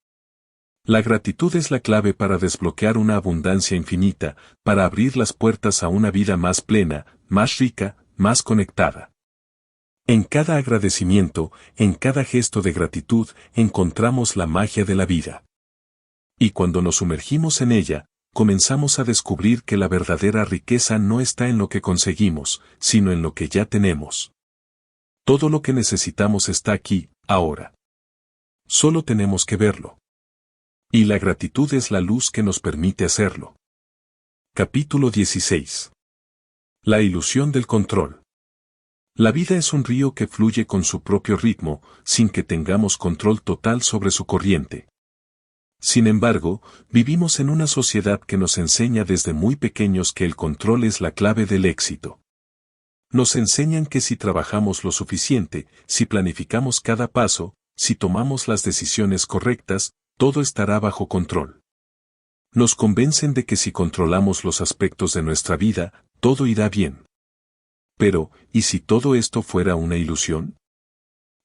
La gratitud es la clave para desbloquear una abundancia infinita, para abrir las puertas a una vida más plena, más rica, más conectada. En cada agradecimiento, en cada gesto de gratitud, encontramos la magia de la vida. Y cuando nos sumergimos en ella, comenzamos a descubrir que la verdadera riqueza no está en lo que conseguimos, sino en lo que ya tenemos. Todo lo que necesitamos está aquí, ahora. Solo tenemos que verlo. Y la gratitud es la luz que nos permite hacerlo. Capítulo 16. La ilusión del control. La vida es un río que fluye con su propio ritmo, sin que tengamos control total sobre su corriente. Sin embargo, vivimos en una sociedad que nos enseña desde muy pequeños que el control es la clave del éxito. Nos enseñan que si trabajamos lo suficiente, si planificamos cada paso, si tomamos las decisiones correctas, todo estará bajo control. Nos convencen de que si controlamos los aspectos de nuestra vida, todo irá bien. Pero, ¿y si todo esto fuera una ilusión?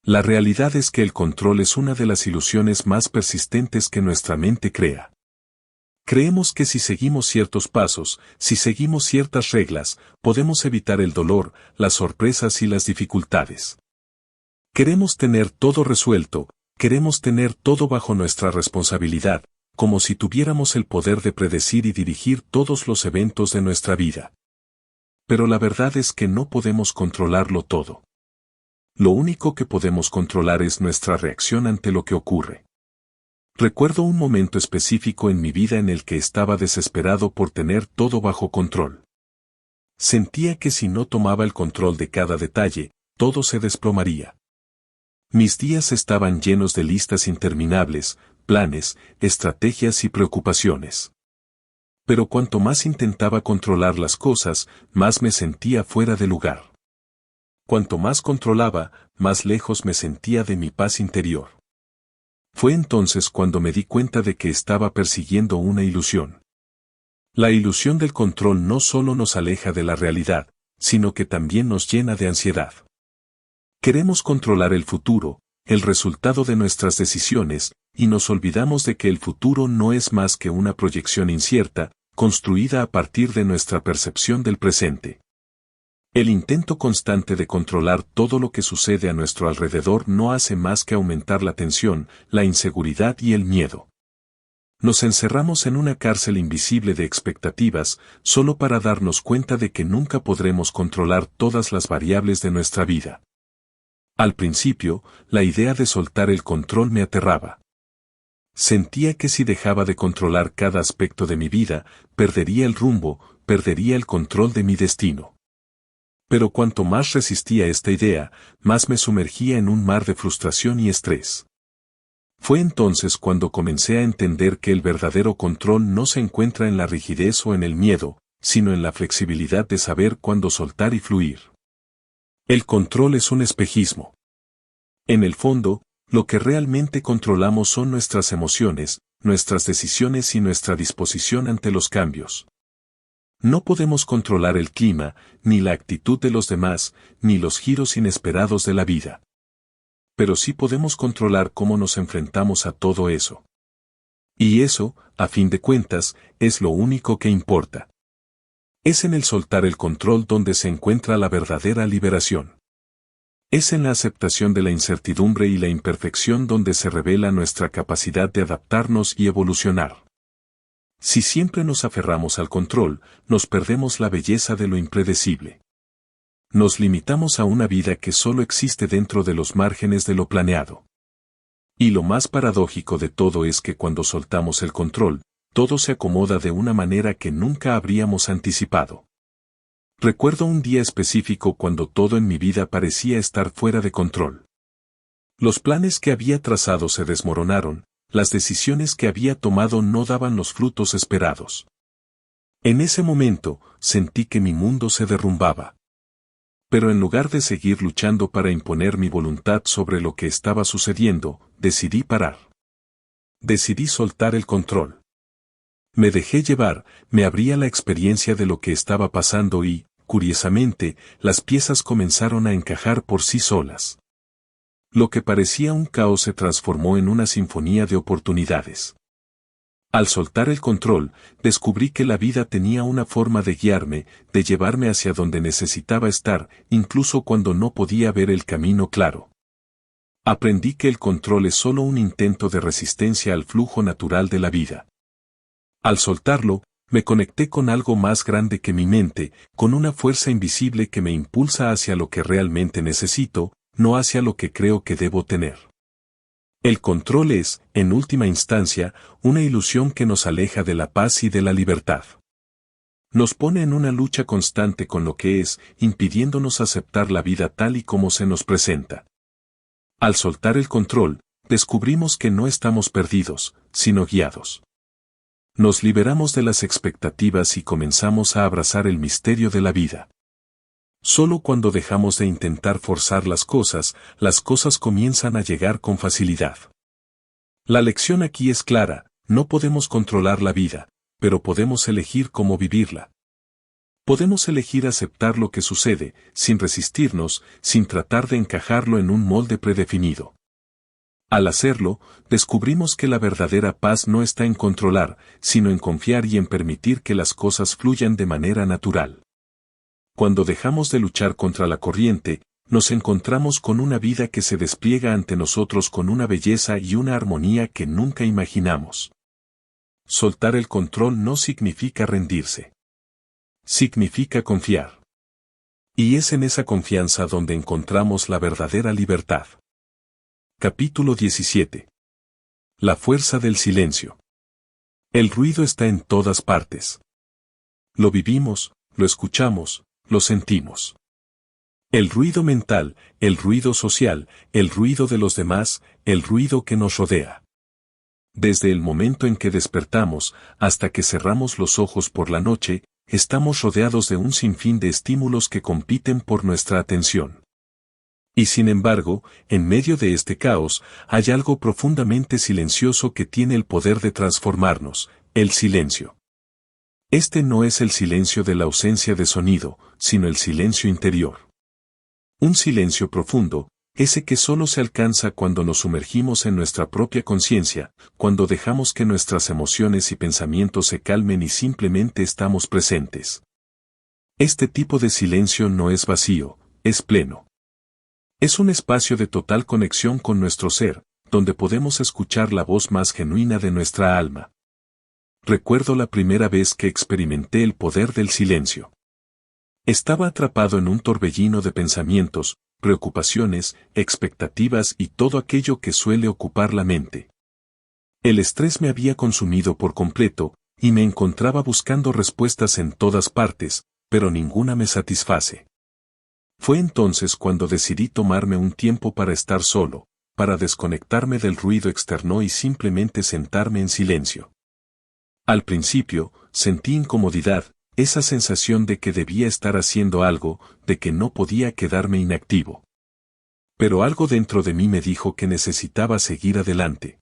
La realidad es que el control es una de las ilusiones más persistentes que nuestra mente crea. Creemos que si seguimos ciertos pasos, si seguimos ciertas reglas, podemos evitar el dolor, las sorpresas y las dificultades. Queremos tener todo resuelto, queremos tener todo bajo nuestra responsabilidad, como si tuviéramos el poder de predecir y dirigir todos los eventos de nuestra vida. Pero la verdad es que no podemos controlarlo todo. Lo único que podemos controlar es nuestra reacción ante lo que ocurre. Recuerdo un momento específico en mi vida en el que estaba desesperado por tener todo bajo control. Sentía que si no tomaba el control de cada detalle, todo se desplomaría. Mis días estaban llenos de listas interminables, planes, estrategias y preocupaciones. Pero cuanto más intentaba controlar las cosas, más me sentía fuera de lugar. Cuanto más controlaba, más lejos me sentía de mi paz interior. Fue entonces cuando me di cuenta de que estaba persiguiendo una ilusión. La ilusión del control no solo nos aleja de la realidad, sino que también nos llena de ansiedad. Queremos controlar el futuro, el resultado de nuestras decisiones, y nos olvidamos de que el futuro no es más que una proyección incierta, construida a partir de nuestra percepción del presente. El intento constante de controlar todo lo que sucede a nuestro alrededor no hace más que aumentar la tensión, la inseguridad y el miedo. Nos encerramos en una cárcel invisible de expectativas, solo para darnos cuenta de que nunca podremos controlar todas las variables de nuestra vida. Al principio, la idea de soltar el control me aterraba. Sentía que si dejaba de controlar cada aspecto de mi vida, perdería el rumbo, perdería el control de mi destino. Pero cuanto más resistía esta idea, más me sumergía en un mar de frustración y estrés. Fue entonces cuando comencé a entender que el verdadero control no se encuentra en la rigidez o en el miedo, sino en la flexibilidad de saber cuándo soltar y fluir. El control es un espejismo. En el fondo, lo que realmente controlamos son nuestras emociones, nuestras decisiones y nuestra disposición ante los cambios. No podemos controlar el clima, ni la actitud de los demás, ni los giros inesperados de la vida. pero sí podemos controlar cómo nos enfrentamos a todo eso. Y eso, a fin de cuentas, es lo único que importa. Es en el soltar el control donde se encuentra la verdadera liberación. Es en la aceptación de la incertidumbre y la imperfección donde se revela nuestra capacidad de adaptarnos y evolucionar. Si siempre nos aferramos al control, nos perdemos la belleza de lo impredecible. Nos limitamos a una vida que solo existe dentro de los márgenes de lo planeado. Y lo más paradójico de todo es que cuando soltamos el control, todo se acomoda de una manera que nunca habríamos anticipado. Recuerdo un día específico cuando todo en mi vida parecía estar fuera de control. Los planes que había trazado se desmoronaron, las decisiones que había tomado no daban los frutos esperados. En ese momento, sentí que mi mundo se derrumbaba. Pero en lugar de seguir luchando para imponer mi voluntad sobre lo que estaba sucediendo, decidí parar. Decidí soltar el control. Me dejé llevar, me abrí a la experiencia de lo que estaba pasando y, curiosamente, las piezas comenzaron a encajar por sí solas. Lo que parecía un caos se transformó en una sinfonía de oportunidades. Al soltar el control, descubrí que la vida tenía una forma de guiarme, de llevarme hacia donde necesitaba estar, incluso cuando no podía ver el camino claro. Aprendí que el control es solo un intento de resistencia al flujo natural de la vida. Al soltarlo, me conecté con algo más grande que mi mente, con una fuerza invisible que me impulsa hacia lo que realmente necesito, no hacia lo que creo que debo tener. El control es, en última instancia, una ilusión que nos aleja de la paz y de la libertad. Nos pone en una lucha constante con lo que es, impidiéndonos aceptar la vida tal y como se nos presenta. Al soltar el control, descubrimos que no estamos perdidos, sino guiados. Nos liberamos de las expectativas y comenzamos a abrazar el misterio de la vida. Solo cuando dejamos de intentar forzar las cosas comienzan a llegar con facilidad. La lección aquí es clara, no podemos controlar la vida, pero podemos elegir cómo vivirla. Podemos elegir aceptar lo que sucede, sin resistirnos, sin tratar de encajarlo en un molde predefinido. Al hacerlo, descubrimos que la verdadera paz no está en controlar, sino en confiar y en permitir que las cosas fluyan de manera natural. Cuando dejamos de luchar contra la corriente, nos encontramos con una vida que se despliega ante nosotros con una belleza y una armonía que nunca imaginamos. Soltar el control no significa rendirse. Significa confiar. Y es en esa confianza donde encontramos la verdadera libertad. Capítulo 17. La fuerza del silencio. El ruido está en todas partes. Lo vivimos, lo escuchamos, lo sentimos. El ruido mental, el ruido social, el ruido de los demás, el ruido que nos rodea. Desde el momento en que despertamos hasta que cerramos los ojos por la noche, estamos rodeados de un sinfín de estímulos que compiten por nuestra atención. Y sin embargo, en medio de este caos, hay algo profundamente silencioso que tiene el poder de transformarnos, el silencio. Este no es el silencio de la ausencia de sonido, sino el silencio interior. Un silencio profundo, ese que solo se alcanza cuando nos sumergimos en nuestra propia conciencia, cuando dejamos que nuestras emociones y pensamientos se calmen y simplemente estamos presentes. Este tipo de silencio no es vacío, es pleno. Es un espacio de total conexión con nuestro ser, donde podemos escuchar la voz más genuina de nuestra alma. Recuerdo la primera vez que experimenté el poder del silencio. Estaba atrapado en un torbellino de pensamientos, preocupaciones, expectativas y todo aquello que suele ocupar la mente. El estrés me había consumido por completo, y me encontraba buscando respuestas en todas partes, pero ninguna me satisface. Fue entonces cuando decidí tomarme un tiempo para estar solo, para desconectarme del ruido externo y simplemente sentarme en silencio. Al principio, sentí incomodidad, esa sensación de que debía estar haciendo algo, de que no podía quedarme inactivo. Pero algo dentro de mí me dijo que necesitaba seguir adelante.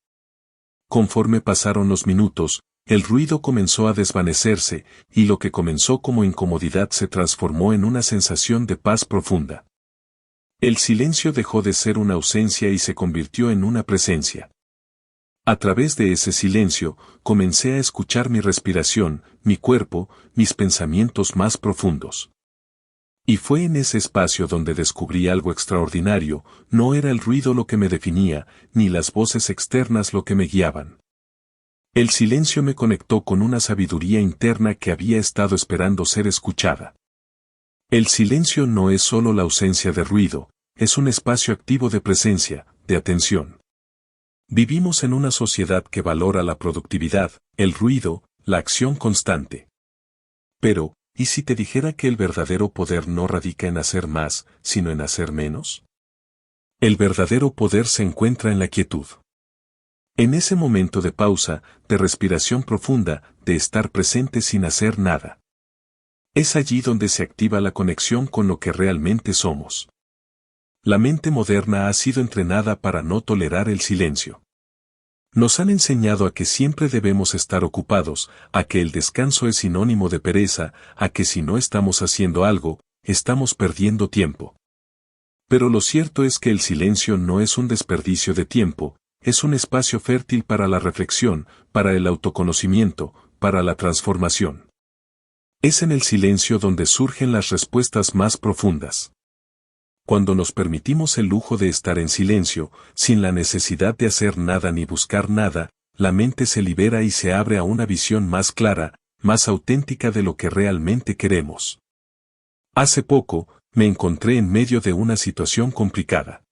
Conforme pasaron los minutos, el ruido comenzó a desvanecerse, y lo que comenzó como incomodidad se transformó en una sensación de paz profunda. El silencio dejó de ser una ausencia y se convirtió en una presencia. A través de ese silencio, comencé a escuchar mi respiración, mi cuerpo, mis pensamientos más profundos. Y fue en ese espacio donde descubrí algo extraordinario. No era el ruido lo que me definía, ni las voces externas lo que me guiaban. El silencio me conectó con una sabiduría interna que había estado esperando ser escuchada. El silencio no es solo la ausencia de ruido, es un espacio activo de presencia, de atención. Vivimos en una sociedad que valora la productividad, el ruido, la acción constante. Pero, ¿y si te dijera que el verdadero poder no radica en hacer más, sino en hacer menos? El verdadero poder se encuentra en la quietud. En ese momento de pausa, de respiración profunda, de estar presente sin hacer nada. Es allí donde se activa la conexión con lo que realmente somos. La mente moderna ha sido entrenada para no tolerar el silencio. Nos han enseñado a que siempre debemos estar ocupados, a que el descanso es sinónimo de pereza, a que si no estamos haciendo algo, estamos perdiendo tiempo. Pero lo cierto es que el silencio no es un desperdicio de tiempo, es un espacio fértil para la reflexión, para el autoconocimiento, para la transformación. Es en el silencio donde surgen las respuestas más profundas. Cuando nos permitimos el lujo de estar en silencio, sin la necesidad de hacer nada ni buscar nada, la mente se libera y se abre a una visión más clara, más auténtica de lo que realmente queremos. Hace poco, me encontré en medio de una situación complicada.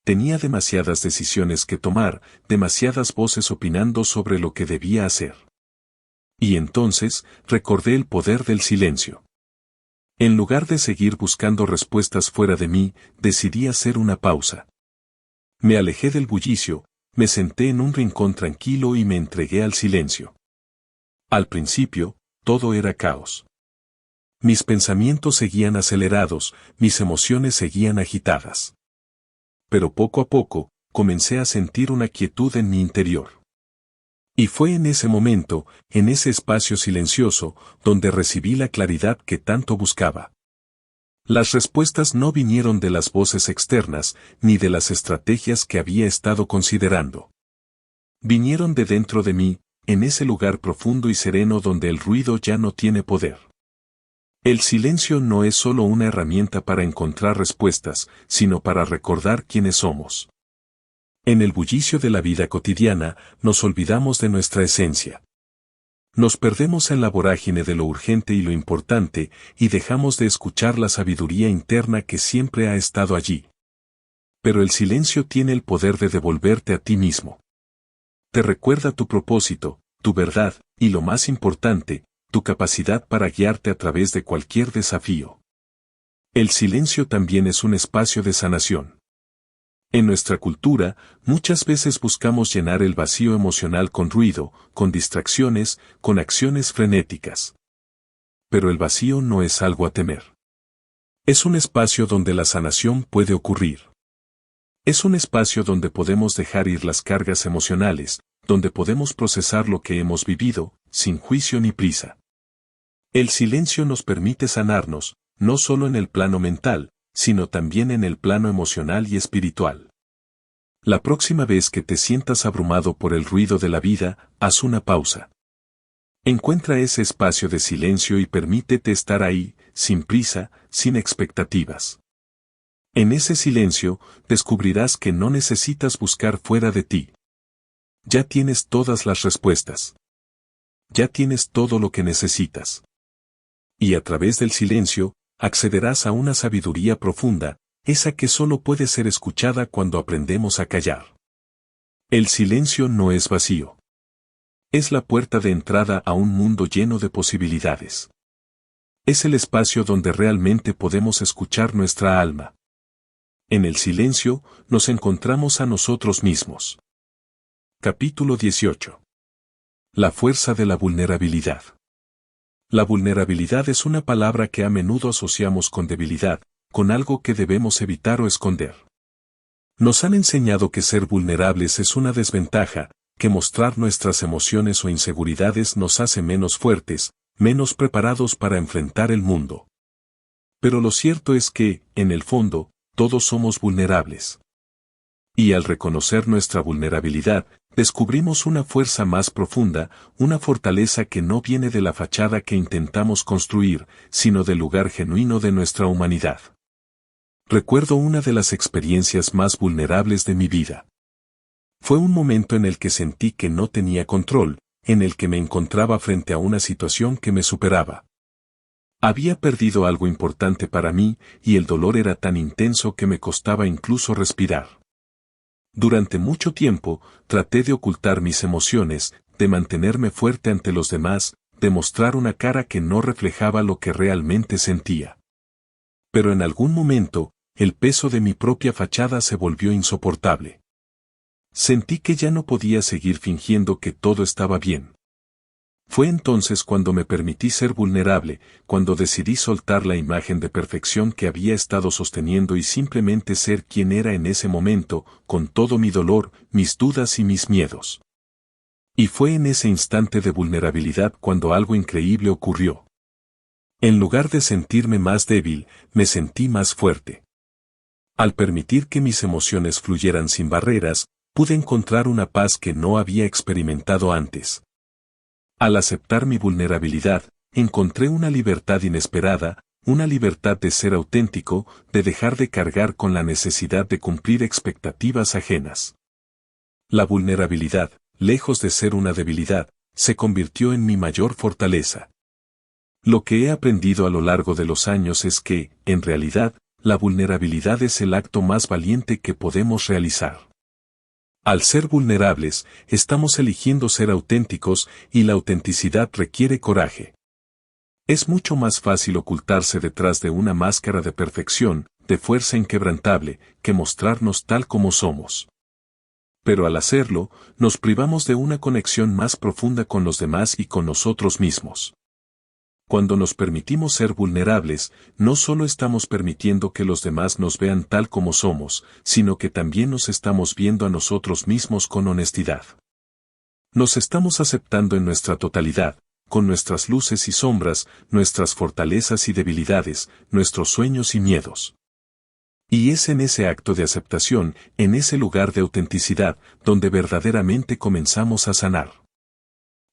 Tenía demasiadas decisiones que tomar, demasiadas voces opinando sobre lo que debía hacer. Y entonces, recordé el poder del silencio. En lugar de seguir buscando respuestas fuera de mí, decidí hacer una pausa. Me alejé del bullicio, me senté en un rincón tranquilo y me entregué al silencio. Al principio, todo era caos. Mis pensamientos seguían acelerados, mis emociones seguían agitadas. Pero poco a poco, comencé a sentir una quietud en mi interior. Y fue en ese momento, en ese espacio silencioso, donde recibí la claridad que tanto buscaba. Las respuestas no vinieron de las voces externas, ni de las estrategias que había estado considerando. Vinieron de dentro de mí, en ese lugar profundo y sereno donde el ruido ya no tiene poder. El silencio no es solo una herramienta para encontrar respuestas, sino para recordar quiénes somos. En el bullicio de la vida cotidiana, nos olvidamos de nuestra esencia. Nos perdemos en la vorágine de lo urgente y lo importante, y dejamos de escuchar la sabiduría interna que siempre ha estado allí. Pero el silencio tiene el poder de devolverte a ti mismo. Te recuerda tu propósito, tu verdad, y lo más importante, tu capacidad para guiarte a través de cualquier desafío. El silencio también es un espacio de sanación. En nuestra cultura, muchas veces buscamos llenar el vacío emocional con ruido, con distracciones, con acciones frenéticas. Pero el vacío no es algo a temer. Es un espacio donde la sanación puede ocurrir. Es un espacio donde podemos dejar ir las cargas emocionales, donde podemos procesar lo que hemos vivido, sin juicio ni prisa. El silencio nos permite sanarnos, no solo en el plano mental, sino también en el plano emocional y espiritual. La próxima vez que te sientas abrumado por el ruido de la vida, haz una pausa. Encuentra ese espacio de silencio y permítete estar ahí, sin prisa, sin expectativas. En ese silencio, descubrirás que no necesitas buscar fuera de ti. Ya tienes todas las respuestas. Ya tienes todo lo que necesitas. Y a través del silencio, accederás a una sabiduría profunda, esa que solo puede ser escuchada cuando aprendemos a callar. El silencio no es vacío. Es la puerta de entrada a un mundo lleno de posibilidades. Es el espacio donde realmente podemos escuchar nuestra alma. En el silencio, nos encontramos a nosotros mismos. Capítulo 18. La fuerza de la vulnerabilidad. La vulnerabilidad es una palabra que a menudo asociamos con debilidad, con algo que debemos evitar o esconder. Nos han enseñado que ser vulnerables es una desventaja, que mostrar nuestras emociones o inseguridades nos hace menos fuertes, menos preparados para enfrentar el mundo. Pero lo cierto es que, en el fondo, todos somos vulnerables. Y al reconocer nuestra vulnerabilidad, descubrimos una fuerza más profunda, una fortaleza que no viene de la fachada que intentamos construir, sino del lugar genuino de nuestra humanidad. Recuerdo una de las experiencias más vulnerables de mi vida. Fue un momento en el que sentí que no tenía control, en el que me encontraba frente a una situación que me superaba. Había perdido algo importante para mí, y el dolor era tan intenso que me costaba incluso respirar. Durante mucho tiempo, traté de ocultar mis emociones, de mantenerme fuerte ante los demás, de mostrar una cara que no reflejaba lo que realmente sentía. Pero en algún momento, el peso de mi propia fachada se volvió insoportable. Sentí que ya no podía seguir fingiendo que todo estaba bien. Fue entonces cuando me permití ser vulnerable, cuando decidí soltar la imagen de perfección que había estado sosteniendo y simplemente ser quien era en ese momento, con todo mi dolor, mis dudas y mis miedos. Y fue en ese instante de vulnerabilidad cuando algo increíble ocurrió. En lugar de sentirme más débil, me sentí más fuerte. Al permitir que mis emociones fluyeran sin barreras, pude encontrar una paz que no había experimentado antes. Al aceptar mi vulnerabilidad, encontré una libertad inesperada, una libertad de ser auténtico, de dejar de cargar con la necesidad de cumplir expectativas ajenas. La vulnerabilidad, lejos de ser una debilidad, se convirtió en mi mayor fortaleza. Lo que he aprendido a lo largo de los años es que, en realidad, la vulnerabilidad es el acto más valiente que podemos realizar. Al ser vulnerables, estamos eligiendo ser auténticos y la autenticidad requiere coraje. Es mucho más fácil ocultarse detrás de una máscara de perfección, de fuerza inquebrantable, que mostrarnos tal como somos. Pero al hacerlo, nos privamos de una conexión más profunda con los demás y con nosotros mismos. Cuando nos permitimos ser vulnerables, no solo estamos permitiendo que los demás nos vean tal como somos, sino que también nos estamos viendo a nosotros mismos con honestidad. Nos estamos aceptando en nuestra totalidad, con nuestras luces y sombras, nuestras fortalezas y debilidades, nuestros sueños y miedos. Y es en ese acto de aceptación, en ese lugar de autenticidad, donde verdaderamente comenzamos a sanar.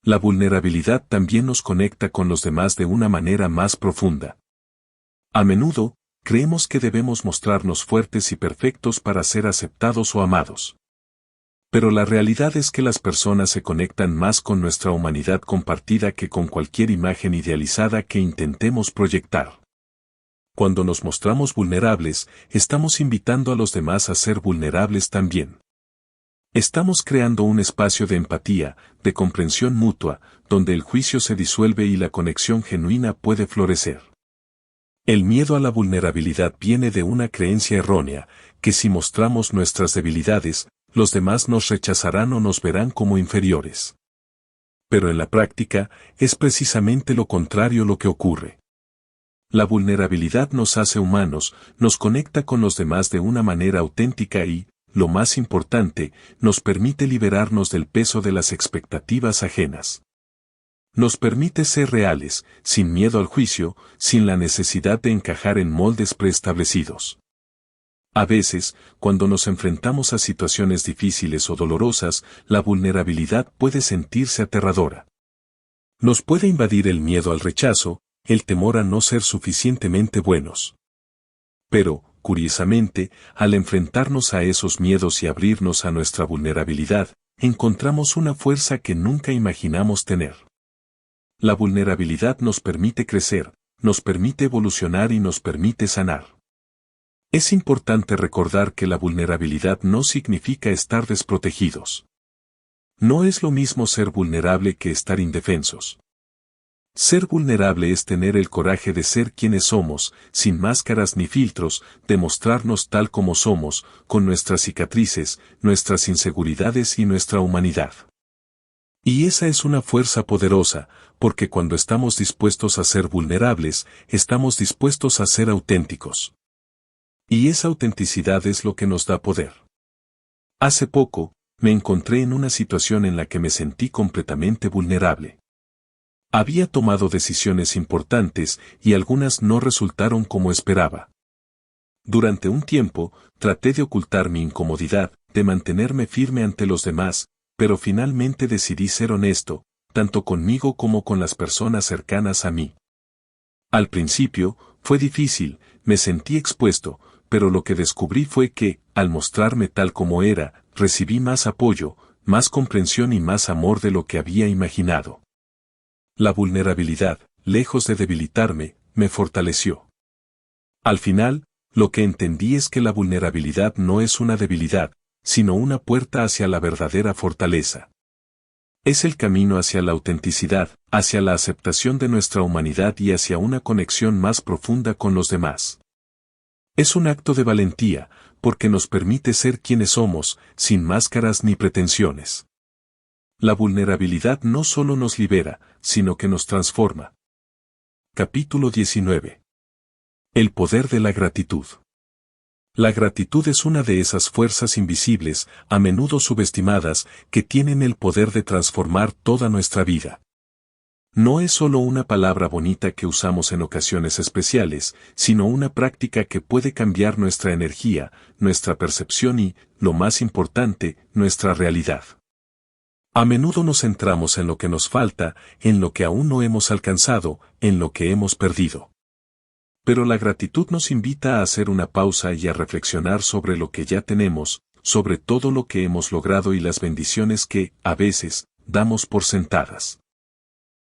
La vulnerabilidad también nos conecta con los demás de una manera más profunda. A menudo, creemos que debemos mostrarnos fuertes y perfectos para ser aceptados o amados. Pero la realidad es que las personas se conectan más con nuestra humanidad compartida que con cualquier imagen idealizada que intentemos proyectar. Cuando nos mostramos vulnerables, estamos invitando a los demás a ser vulnerables también. Estamos creando un espacio de empatía, de comprensión mutua, donde el juicio se disuelve y la conexión genuina puede florecer. El miedo a la vulnerabilidad viene de una creencia errónea, que si mostramos nuestras debilidades, los demás nos rechazarán o nos verán como inferiores. Pero en la práctica, es precisamente lo contrario lo que ocurre. La vulnerabilidad nos hace humanos, nos conecta con los demás de una manera auténtica y, lo más importante, nos permite liberarnos del peso de las expectativas ajenas. Nos permite ser reales, sin miedo al juicio, sin la necesidad de encajar en moldes preestablecidos. A veces, cuando nos enfrentamos a situaciones difíciles o dolorosas, la vulnerabilidad puede sentirse aterradora. Nos puede invadir el miedo al rechazo, el temor a no ser suficientemente buenos. Pero, curiosamente, al enfrentarnos a esos miedos y abrirnos a nuestra vulnerabilidad, encontramos una fuerza que nunca imaginamos tener. La vulnerabilidad nos permite crecer, nos permite evolucionar y nos permite sanar. Es importante recordar que la vulnerabilidad no significa estar desprotegidos. No es lo mismo ser vulnerable que estar indefensos. Ser vulnerable es tener el coraje de ser quienes somos, sin máscaras ni filtros, de mostrarnos tal como somos, con nuestras cicatrices, nuestras inseguridades y nuestra humanidad. Y esa es una fuerza poderosa, porque cuando estamos dispuestos a ser vulnerables, estamos dispuestos a ser auténticos. Y esa autenticidad es lo que nos da poder. Hace poco, me encontré en una situación en la que me sentí completamente vulnerable. Había tomado decisiones importantes y algunas no resultaron como esperaba. Durante un tiempo, traté de ocultar mi incomodidad, de mantenerme firme ante los demás, pero finalmente decidí ser honesto, tanto conmigo como con las personas cercanas a mí. Al principio, fue difícil, me sentí expuesto, pero lo que descubrí fue que, al mostrarme tal como era, recibí más apoyo, más comprensión y más amor de lo que había imaginado. La vulnerabilidad, lejos de debilitarme, me fortaleció. Al final, lo que entendí es que la vulnerabilidad no es una debilidad, sino una puerta hacia la verdadera fortaleza. Es el camino hacia la autenticidad, hacia la aceptación de nuestra humanidad y hacia una conexión más profunda con los demás. Es un acto de valentía, porque nos permite ser quienes somos, sin máscaras ni pretensiones. La vulnerabilidad no solo nos libera, sino que nos transforma. Capítulo 19. El poder de la gratitud. La gratitud es una de esas fuerzas invisibles, a menudo subestimadas, que tienen el poder de transformar toda nuestra vida. No es solo una palabra bonita que usamos en ocasiones especiales, sino una práctica que puede cambiar nuestra energía, nuestra percepción y, lo más importante, nuestra realidad. A menudo nos centramos en lo que nos falta, en lo que aún no hemos alcanzado, en lo que hemos perdido. Pero la gratitud nos invita a hacer una pausa y a reflexionar sobre lo que ya tenemos, sobre todo lo que hemos logrado y las bendiciones que, a veces, damos por sentadas.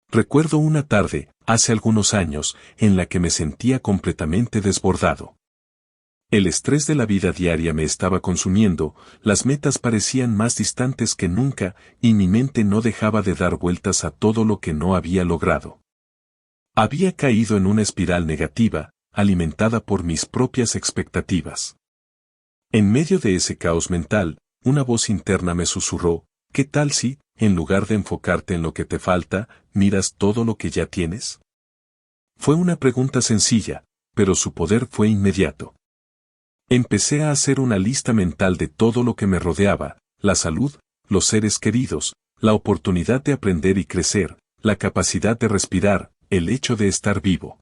Recuerdo una tarde, hace algunos años, en la que me sentía completamente desbordado. El estrés de la vida diaria me estaba consumiendo, las metas parecían más distantes que nunca, y mi mente no dejaba de dar vueltas a todo lo que no había logrado. Había caído en una espiral negativa, alimentada por mis propias expectativas. En medio de ese caos mental, una voz interna me susurró, ¿qué tal si, en lugar de enfocarte en lo que te falta, miras todo lo que ya tienes? Fue una pregunta sencilla, pero su poder fue inmediato. Empecé a hacer una lista mental de todo lo que me rodeaba, la salud, los seres queridos, la oportunidad de aprender y crecer, la capacidad de respirar, el hecho de estar vivo.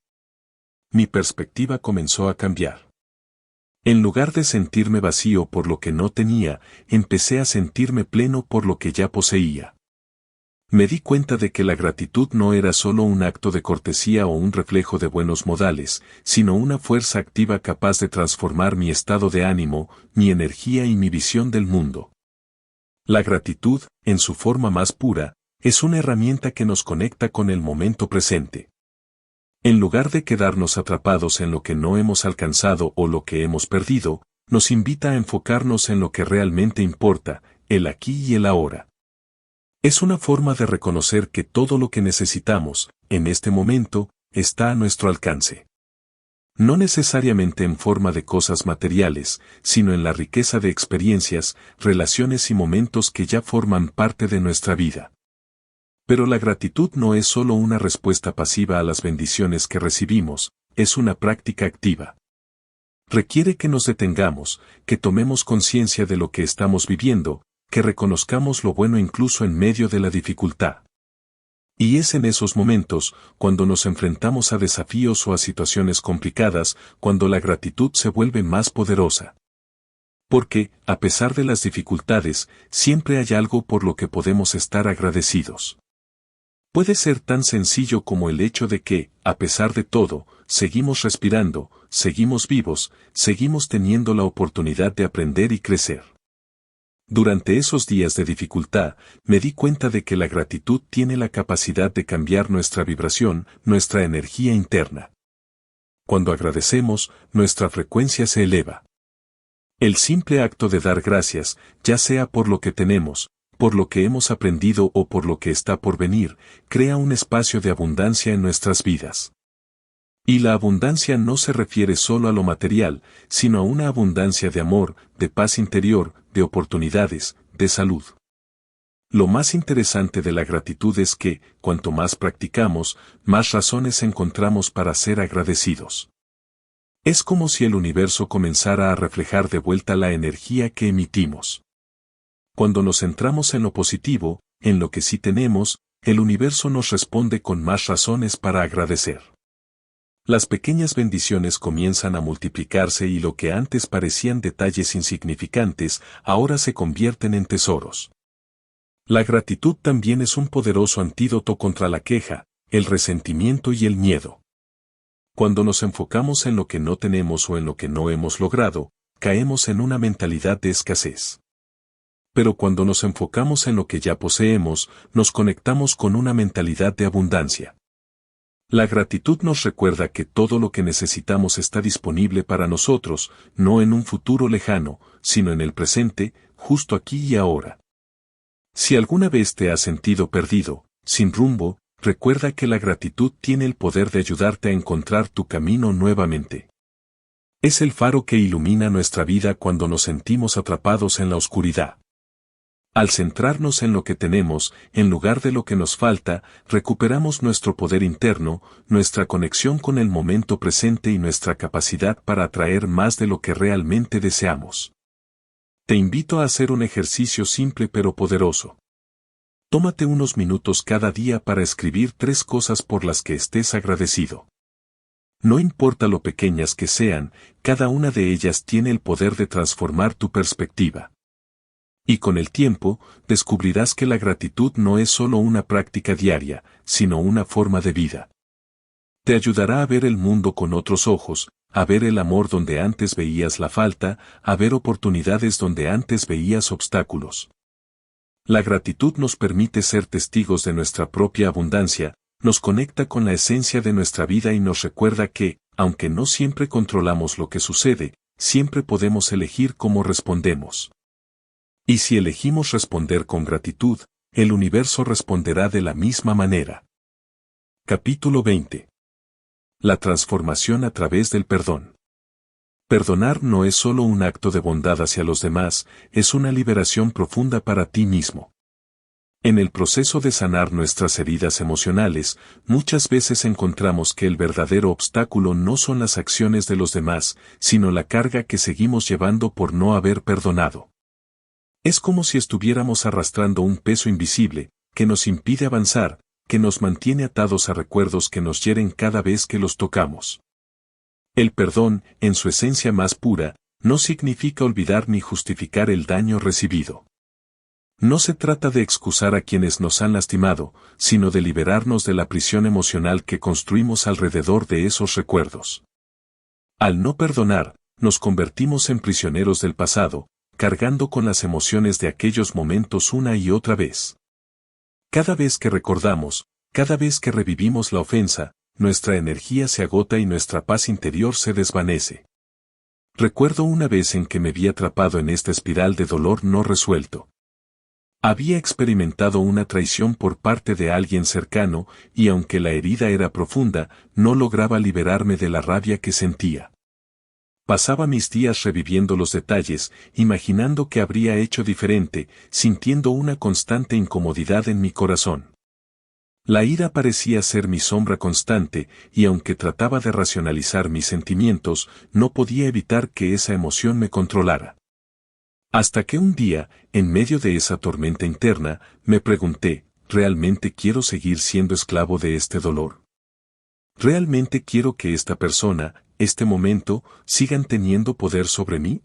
Mi perspectiva comenzó a cambiar. En lugar de sentirme vacío por lo que no tenía, empecé a sentirme pleno por lo que ya poseía. Me di cuenta de que la gratitud no era solo un acto de cortesía o un reflejo de buenos modales, sino una fuerza activa capaz de transformar mi estado de ánimo, mi energía y mi visión del mundo. La gratitud, en su forma más pura, es una herramienta que nos conecta con el momento presente. En lugar de quedarnos atrapados en lo que no hemos alcanzado o lo que hemos perdido, nos invita a enfocarnos en lo que realmente importa, el aquí y el ahora. Es una forma de reconocer que todo lo que necesitamos, en este momento, está a nuestro alcance. No necesariamente en forma de cosas materiales, sino en la riqueza de experiencias, relaciones y momentos que ya forman parte de nuestra vida. Pero la gratitud no es solo una respuesta pasiva a las bendiciones que recibimos, es una práctica activa. Requiere que nos detengamos, que tomemos conciencia de lo que estamos viviendo, que reconozcamos lo bueno incluso en medio de la dificultad. Y es en esos momentos, cuando nos enfrentamos a desafíos o a situaciones complicadas, cuando la gratitud se vuelve más poderosa. Porque, a pesar de las dificultades, siempre hay algo por lo que podemos estar agradecidos. Puede ser tan sencillo como el hecho de que, a pesar de todo, seguimos respirando, seguimos vivos, seguimos teniendo la oportunidad de aprender y crecer. Durante esos días de dificultad, me di cuenta de que la gratitud tiene la capacidad de cambiar nuestra vibración, nuestra energía interna. Cuando agradecemos, nuestra frecuencia se eleva. El simple acto de dar gracias, ya sea por lo que tenemos, por lo que hemos aprendido o por lo que está por venir, crea un espacio de abundancia en nuestras vidas. Y la abundancia no se refiere solo a lo material, sino a una abundancia de amor, de paz interior, de oportunidades, de salud. Lo más interesante de la gratitud es que, cuanto más practicamos, más razones encontramos para ser agradecidos. Es como si el universo comenzara a reflejar de vuelta la energía que emitimos. Cuando nos centramos en lo positivo, en lo que sí tenemos, el universo nos responde con más razones para agradecer. Las pequeñas bendiciones comienzan a multiplicarse y lo que antes parecían detalles insignificantes, ahora se convierten en tesoros. La gratitud también es un poderoso antídoto contra la queja, el resentimiento y el miedo. Cuando nos enfocamos en lo que no tenemos o en lo que no hemos logrado, caemos en una mentalidad de escasez. Pero cuando nos enfocamos en lo que ya poseemos, nos conectamos con una mentalidad de abundancia. La gratitud nos recuerda que todo lo que necesitamos está disponible para nosotros, no en un futuro lejano, sino en el presente, justo aquí y ahora. Si alguna vez te has sentido perdido, sin rumbo, recuerda que la gratitud tiene el poder de ayudarte a encontrar tu camino nuevamente. Es el faro que ilumina nuestra vida cuando nos sentimos atrapados en la oscuridad. Al centrarnos en lo que tenemos, en lugar de lo que nos falta, recuperamos nuestro poder interno, nuestra conexión con el momento presente y nuestra capacidad para atraer más de lo que realmente deseamos. Te invito a hacer un ejercicio simple pero poderoso. Tómate unos minutos cada día para escribir 3 cosas por las que estés agradecido. No importa lo pequeñas que sean, cada una de ellas tiene el poder de transformar tu perspectiva. Y con el tiempo, descubrirás que la gratitud no es solo una práctica diaria, sino una forma de vida. Te ayudará a ver el mundo con otros ojos, a ver el amor donde antes veías la falta, a ver oportunidades donde antes veías obstáculos. La gratitud nos permite ser testigos de nuestra propia abundancia, nos conecta con la esencia de nuestra vida y nos recuerda que, aunque no siempre controlamos lo que sucede, siempre podemos elegir cómo respondemos. Y si elegimos responder con gratitud, el universo responderá de la misma manera. Capítulo 20. La transformación a través del perdón. Perdonar no es solo un acto de bondad hacia los demás, es una liberación profunda para ti mismo. En el proceso de sanar nuestras heridas emocionales, muchas veces encontramos que el verdadero obstáculo no son las acciones de los demás, sino la carga que seguimos llevando por no haber perdonado. Es como si estuviéramos arrastrando un peso invisible, que nos impide avanzar, que nos mantiene atados a recuerdos que nos hieren cada vez que los tocamos. El perdón, en su esencia más pura, no significa olvidar ni justificar el daño recibido. No se trata de excusar a quienes nos han lastimado, sino de liberarnos de la prisión emocional que construimos alrededor de esos recuerdos. Al no perdonar, nos convertimos en prisioneros del pasado, cargando con las emociones de aquellos momentos una y otra vez. Cada vez que recordamos, cada vez que revivimos la ofensa, nuestra energía se agota y nuestra paz interior se desvanece. Recuerdo una vez en que me vi atrapado en esta espiral de dolor no resuelto. Había experimentado una traición por parte de alguien cercano y aunque la herida era profunda, no lograba liberarme de la rabia que sentía. Pasaba mis días reviviendo los detalles, imaginando que habría hecho diferente, sintiendo una constante incomodidad en mi corazón. La ira parecía ser mi sombra constante, y aunque trataba de racionalizar mis sentimientos, no podía evitar que esa emoción me controlara. Hasta que un día, en medio de esa tormenta interna, me pregunté, ¿realmente quiero seguir siendo esclavo de este dolor? ¿Realmente quiero que esta persona, este momento, sigan teniendo poder sobre mí?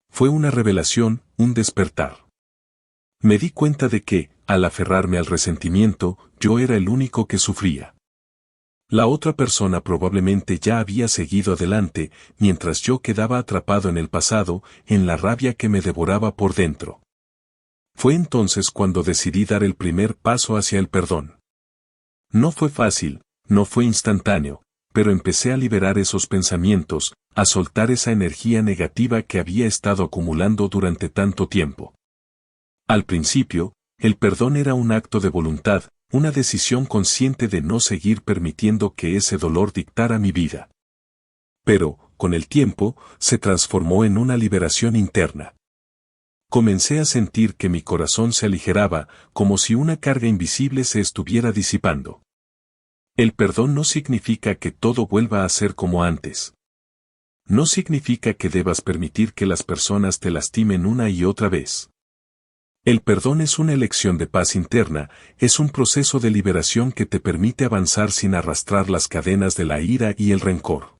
Fue una revelación, un despertar. Me di cuenta de que, al aferrarme al resentimiento, yo era el único que sufría. La otra persona probablemente ya había seguido adelante, mientras yo quedaba atrapado en el pasado, en la rabia que me devoraba por dentro. Fue entonces cuando decidí dar el primer paso hacia el perdón. No fue fácil, no fue instantáneo, pero empecé a liberar esos pensamientos, a soltar esa energía negativa que había estado acumulando durante tanto tiempo. Al principio, el perdón era un acto de voluntad, una decisión consciente de no seguir permitiendo que ese dolor dictara mi vida. Pero, con el tiempo, se transformó en una liberación interna. Comencé a sentir que mi corazón se aligeraba, como si una carga invisible se estuviera disipando. El perdón no significa que todo vuelva a ser como antes. No significa que debas permitir que las personas te lastimen una y otra vez. El perdón es una elección de paz interna, es un proceso de liberación que te permite avanzar sin arrastrar las cadenas de la ira y el rencor.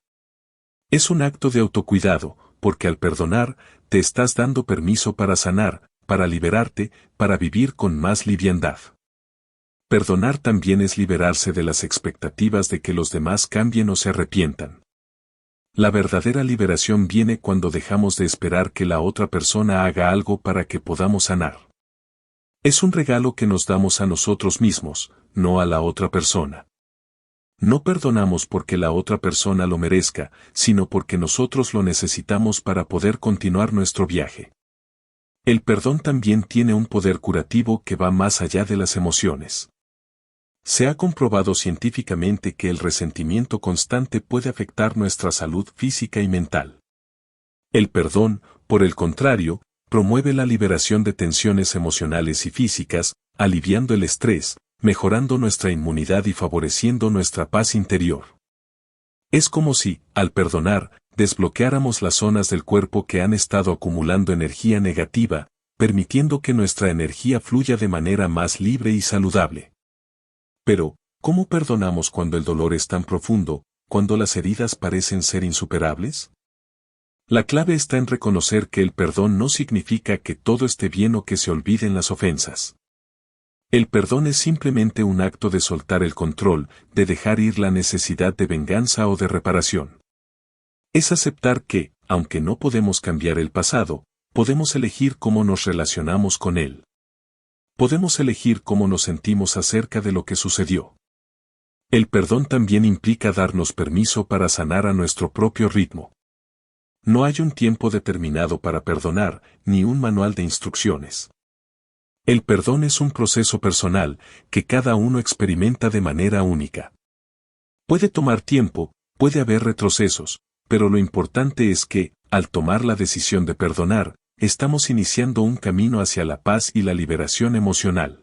Es un acto de autocuidado, porque al perdonar, te estás dando permiso para sanar, para liberarte, para vivir con más liviandad. Perdonar también es liberarse de las expectativas de que los demás cambien o se arrepientan. La verdadera liberación viene cuando dejamos de esperar que la otra persona haga algo para que podamos sanar. Es un regalo que nos damos a nosotros mismos, no a la otra persona. No perdonamos porque la otra persona lo merezca, sino porque nosotros lo necesitamos para poder continuar nuestro viaje. El perdón también tiene un poder curativo que va más allá de las emociones. Se ha comprobado científicamente que el resentimiento constante puede afectar nuestra salud física y mental. El perdón, por el contrario, promueve la liberación de tensiones emocionales y físicas, aliviando el estrés, mejorando nuestra inmunidad y favoreciendo nuestra paz interior. Es como si, al perdonar, desbloqueáramos las zonas del cuerpo que han estado acumulando energía negativa, permitiendo que nuestra energía fluya de manera más libre y saludable. Pero, ¿cómo perdonamos cuando el dolor es tan profundo, cuando las heridas parecen ser insuperables? La clave está en reconocer que el perdón no significa que todo esté bien o que se olviden las ofensas. El perdón es simplemente un acto de soltar el control, de dejar ir la necesidad de venganza o de reparación. Es aceptar que, aunque no podemos cambiar el pasado, podemos elegir cómo nos relacionamos con él. Podemos elegir cómo nos sentimos acerca de lo que sucedió. El perdón también implica darnos permiso para sanar a nuestro propio ritmo. No hay un tiempo determinado para perdonar, ni un manual de instrucciones. El perdón es un proceso personal, que cada uno experimenta de manera única. Puede tomar tiempo, puede haber retrocesos, pero lo importante es que, al tomar la decisión de perdonar, estamos iniciando un camino hacia la paz y la liberación emocional.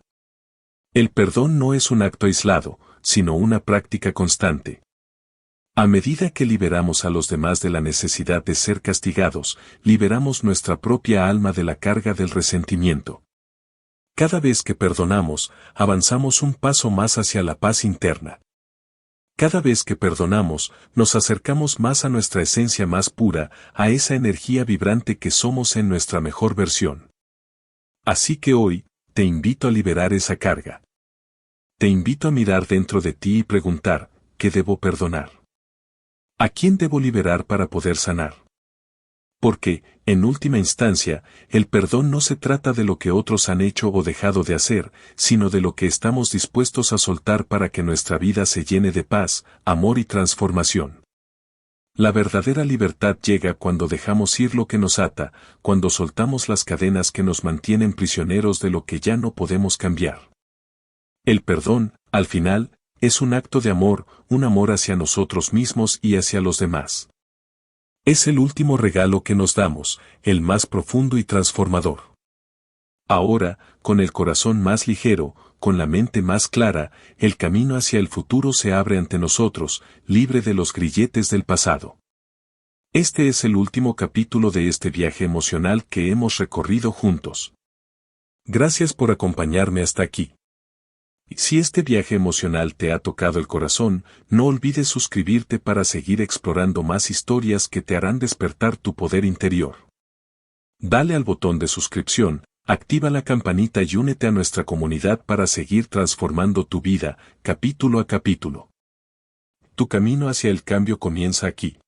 El perdón no es un acto aislado, sino una práctica constante. A medida que liberamos a los demás de la necesidad de ser castigados, liberamos nuestra propia alma de la carga del resentimiento. Cada vez que perdonamos, avanzamos un paso más hacia la paz interna. Cada vez que perdonamos, nos acercamos más a nuestra esencia más pura, a esa energía vibrante que somos en nuestra mejor versión. Así que hoy, te invito a liberar esa carga. Te invito a mirar dentro de ti y preguntar, ¿qué debo perdonar? ¿A quién debo liberar para poder sanar? Porque, en última instancia, el perdón no se trata de lo que otros han hecho o dejado de hacer, sino de lo que estamos dispuestos a soltar para que nuestra vida se llene de paz, amor y transformación. La verdadera libertad llega cuando dejamos ir lo que nos ata, cuando soltamos las cadenas que nos mantienen prisioneros de lo que ya no podemos cambiar. El perdón, al final, es un acto de amor, un amor hacia nosotros mismos y hacia los demás. Es el último regalo que nos damos, el más profundo y transformador. Ahora, con el corazón más ligero, con la mente más clara, el camino hacia el futuro se abre ante nosotros, libre de los grilletes del pasado. Este es el último capítulo de este viaje emocional que hemos recorrido juntos. Gracias por acompañarme hasta aquí. Si este viaje emocional te ha tocado el corazón, no olvides suscribirte para seguir explorando más historias que te harán despertar tu poder interior. Dale al botón de suscripción, activa la campanita y únete a nuestra comunidad para seguir transformando tu vida, capítulo a capítulo. Tu camino hacia el cambio comienza aquí.